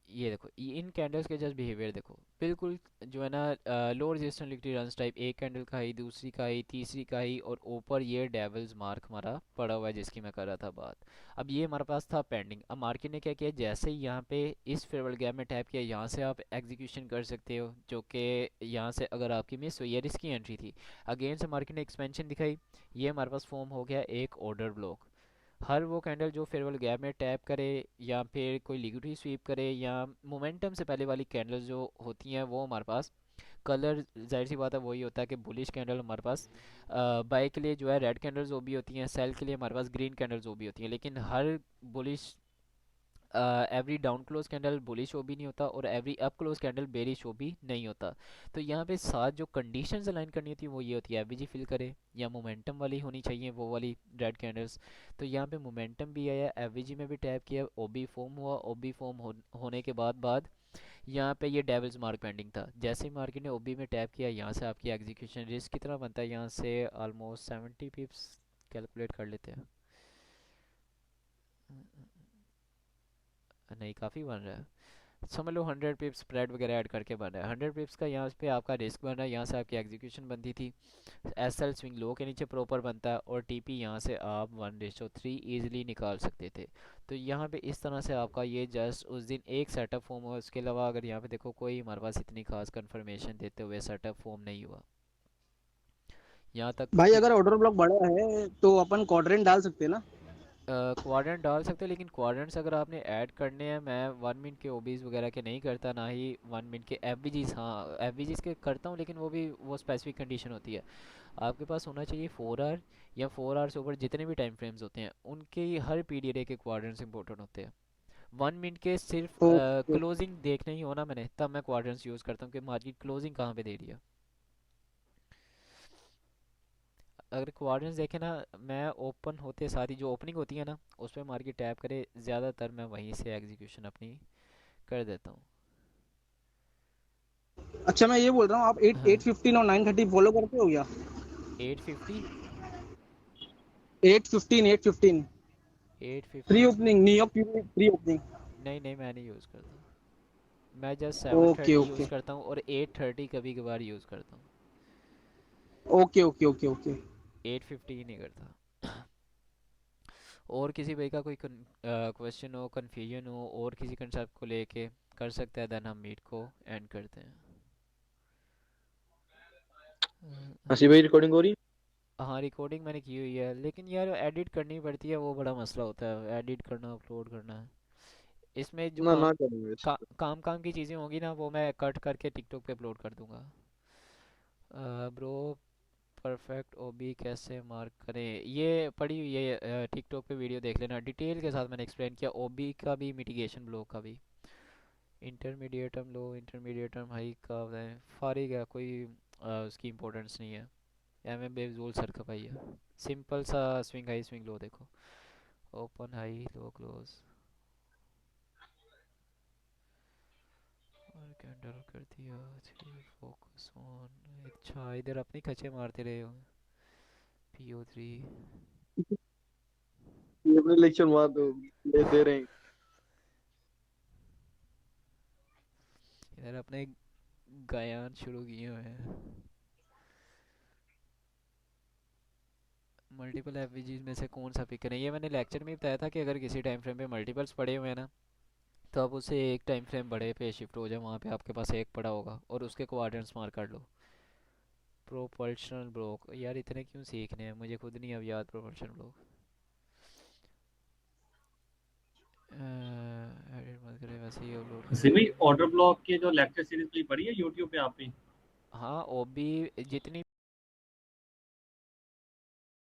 ये देखो, इन कैंडल्स के जस्ट बिहेवियर देखो, बिल्कुल जो है ना low resistance liquidity runs type, एक कैंडल का ही, दूसरी का ही, तीसरी का ही, और ऊपर ये डेविल्स मार्क हमारा पड़ा हुआ है जिसकी मैं कर रहा था बात। अब ये हमारे पास था पेंडिंग। अब मार्केट ने क्या किया, जैसे ही यहाँ पे इस फेवरेबल गैप में टैप किया, यहाँ से आप एग्जीक्यूशन कर सकते हो, जो कि यहाँ से अगर आपकी मिस हुई है, रिस्की एंट्री थी। अगेन से मार्केट ने एक्सपेंशन दिखाई, ये हमारे पास फॉर्म हो गया एक ऑर्डर ब्लॉक। हर वो कैंडल जो फेवरेबल गैप में टैप करे, या फिर कोई लिक्विडिटी स्वीप करे, या मोमेंटम से पहले वाली कैंडल्स जो होती हैं, वो हमारे पास कलर जाहिर सी बात है वही होता है कि बुलिश कैंडल हमारे पास बाय के लिए जो है रेड कैंडल्स वो भी होती हैं, सेल के लिए हमारे पास ग्रीन कैंडल्स वो भी होती हैं। लेकिन हर bullish every down close candle bullish वो भी नहीं होता, और every up close candle bearish वो भी नहीं होता। तो यहाँ पे साथ जो कंडीशंस अलाइन करनी होती है वो ये होती है, एवरेज फिल करे, या मोमेंटम वाली होनी चाहिए वो वाली रेड कैंडल्स। तो यहाँ पे मोमेंटम भी आया, एवरेज में भी टैप किया, ओबी फॉर्म हुआ, ओबी फॉर्म होने के बाद यहाँ पे ये डेविल्स मार्क पेंडिंग था। जैसे ही मार्केट ने ओबी में टैप किया, यहाँ से आपकी एग्जीक्यूशन रिस्क कितना बनता है, यहाँ से ऑलमोस्ट 70 पिप्स कैलकुलेट कर लेते हैं। नहीं, काफ़ी बन रहा है, समझ लो 100 पिप्स स्प्रेड वगैरह ऐड करके बन रहा है। 100 पिप्स का यहाँ पे आपका रिस्क बन रहा है, यहाँ से आपकी एग्जीक्यूशन बनती थी। एस एल स्विंग लो के नीचे प्रॉपर बनता है, और टी पी यहाँ से आप 1:3 ईजिली निकाल सकते थे। तो यहाँ पे इस तरह से आपका ये जस्ट उस दिन एक सेटअप फॉर्म हुआ। उसके अलावा अगर यहाँ पे देखो, कोई हमारे पास इतनी खास कंफर्मेशन देते हुए सेटअप फॉर्म नहीं हुआ यहाँ तक भाई कि अगर ऑर्डर ब्लॉक बड़ा है तो अपन क्वाड्रेंट डाल सकते हैं ना? क्वाड्रेंट डाल सकते हो, लेकिन क्वाड्रेंट्स अगर आपने ऐड करने हैं, मैं 1 मिनट के ओबीज वगैरह के नहीं करता, ना ही 1 मिनट के एफबीजीज। हाँ, एफबीजीज के करता हूँ, लेकिन वो भी वो स्पेसिफिक कंडीशन होती है। आपके पास होना चाहिए 4 आवर, या 4 आवर से ऊपर जितने भी टाइम फ्रेम्स होते हैं उनके हर पीरियड के क्वाड्रेंट्स इंपॉर्टेंट होते हैं। 1 मिनट के सिर्फ ओके। क्लोजिंग देखना ही हो ना मैंने, तब मैं क्वाड्रेंट्स यूज़ करता हूँ कि मार्केट क्लोजिंग कहाँ पे दे रही है। अगर क्वाड्रेंट्स देखें ना, मैं ओपन होते सारी जो ओपनिंग होती है ना, उस पर मार्केट टैप करे, ज़्यादातर मैं वहीं से एग्जीक्यूशन अपनी कर देता हूँ। अच्छा मैं ये बोल रहा हूँ, आप एट हाँ, 8:15 और 9:30 फॉलो करते हो क्या? 850, 8:15 pre 815। Opening, New York pre opening. नहीं नहीं, मैं नहीं यूज़ करता, मैं जस्ट ओके 7:30 ओके यूज़ करता हूँ, और 8:30 कभी कभार यूज़ करता हूँ। Okay okay okay okay. 850 नहीं करता। और किसी भाई का कोई क्वेश्चन हो, कन्फ्यूजन हो, और किसी कंसेप्ट को लेके कर सकता है, देन हम मीट को एंड करते हैं। हंसी भाई रिकॉर्डिंग हो रही हाँ, रिकॉर्डिंग मैंने की हुई है, लेकिन यार एडिट करनी पड़ती है, वो बड़ा मसला होता है, एडिट करना, अपलोड करना। इसमें जो है? ना करेंगे काम की चीज़ें होंगी ना, वो मैं कट करके टिकटॉक पे अपलोड कर दूंगा। ब्रो, परफेक्ट ओबी कैसे मार्क करें, ये पड़ी हुई है टिकटॉक पे, वीडियो देख लेना, डिटेल के साथ मैंने एक्सप्लेन किया, ओबी का भी, मिटिगेशन ब्लॉक का भी। इंटरमीडिएटम लो, इंटरमीडिएटम हाई का बताएं, फारिग है, कोई उसकी इंपॉर्टेंस नहीं है। एम एम बेजोल सर का भाई है, सिंपल सा स्विंग हाई स्विंग लो देखो, ओपन हाई लो क्लोज, और कैंडल कर दिया, थ्री फोकस ऑन। अच्छा, इधर अपनी खचे मारते रहे हो, PO3। ये अपने लेक्चर मार दो, दे रहे हैं। इधर अपने गायन शुरू किए हुए हैं। मल्टीपल एफवीजीज में से कौन सा पिक करें, ये मैंने लेक्चर में बताया था कि अगर किसी टाइम फ्रेम पे मल्टीपल्स पड़े हुए हैं ना, तो आप उसे एक टाइम फ्रेम बड़े पे शिफ्ट हो जाए, वहाँ पे आपके पास एक पड़ा होगा, और उसके क्वाड्रेंट्स मार्क कर लो। प्रोपल्शन ब्लॉक, यार इतने क्यों सीखने हैं, मुझे खुद नहीं अब याद प्रोपल्शन ब्लॉक। एडिट मत करें, वैसे ही अपलोड कर सिमी दूंगा। ऑर्डर ब्लॉक के जो लेक्चर सीरीज भी पढ़ी है यूट्यूब पे आपने? हाँ, ओबी जितनी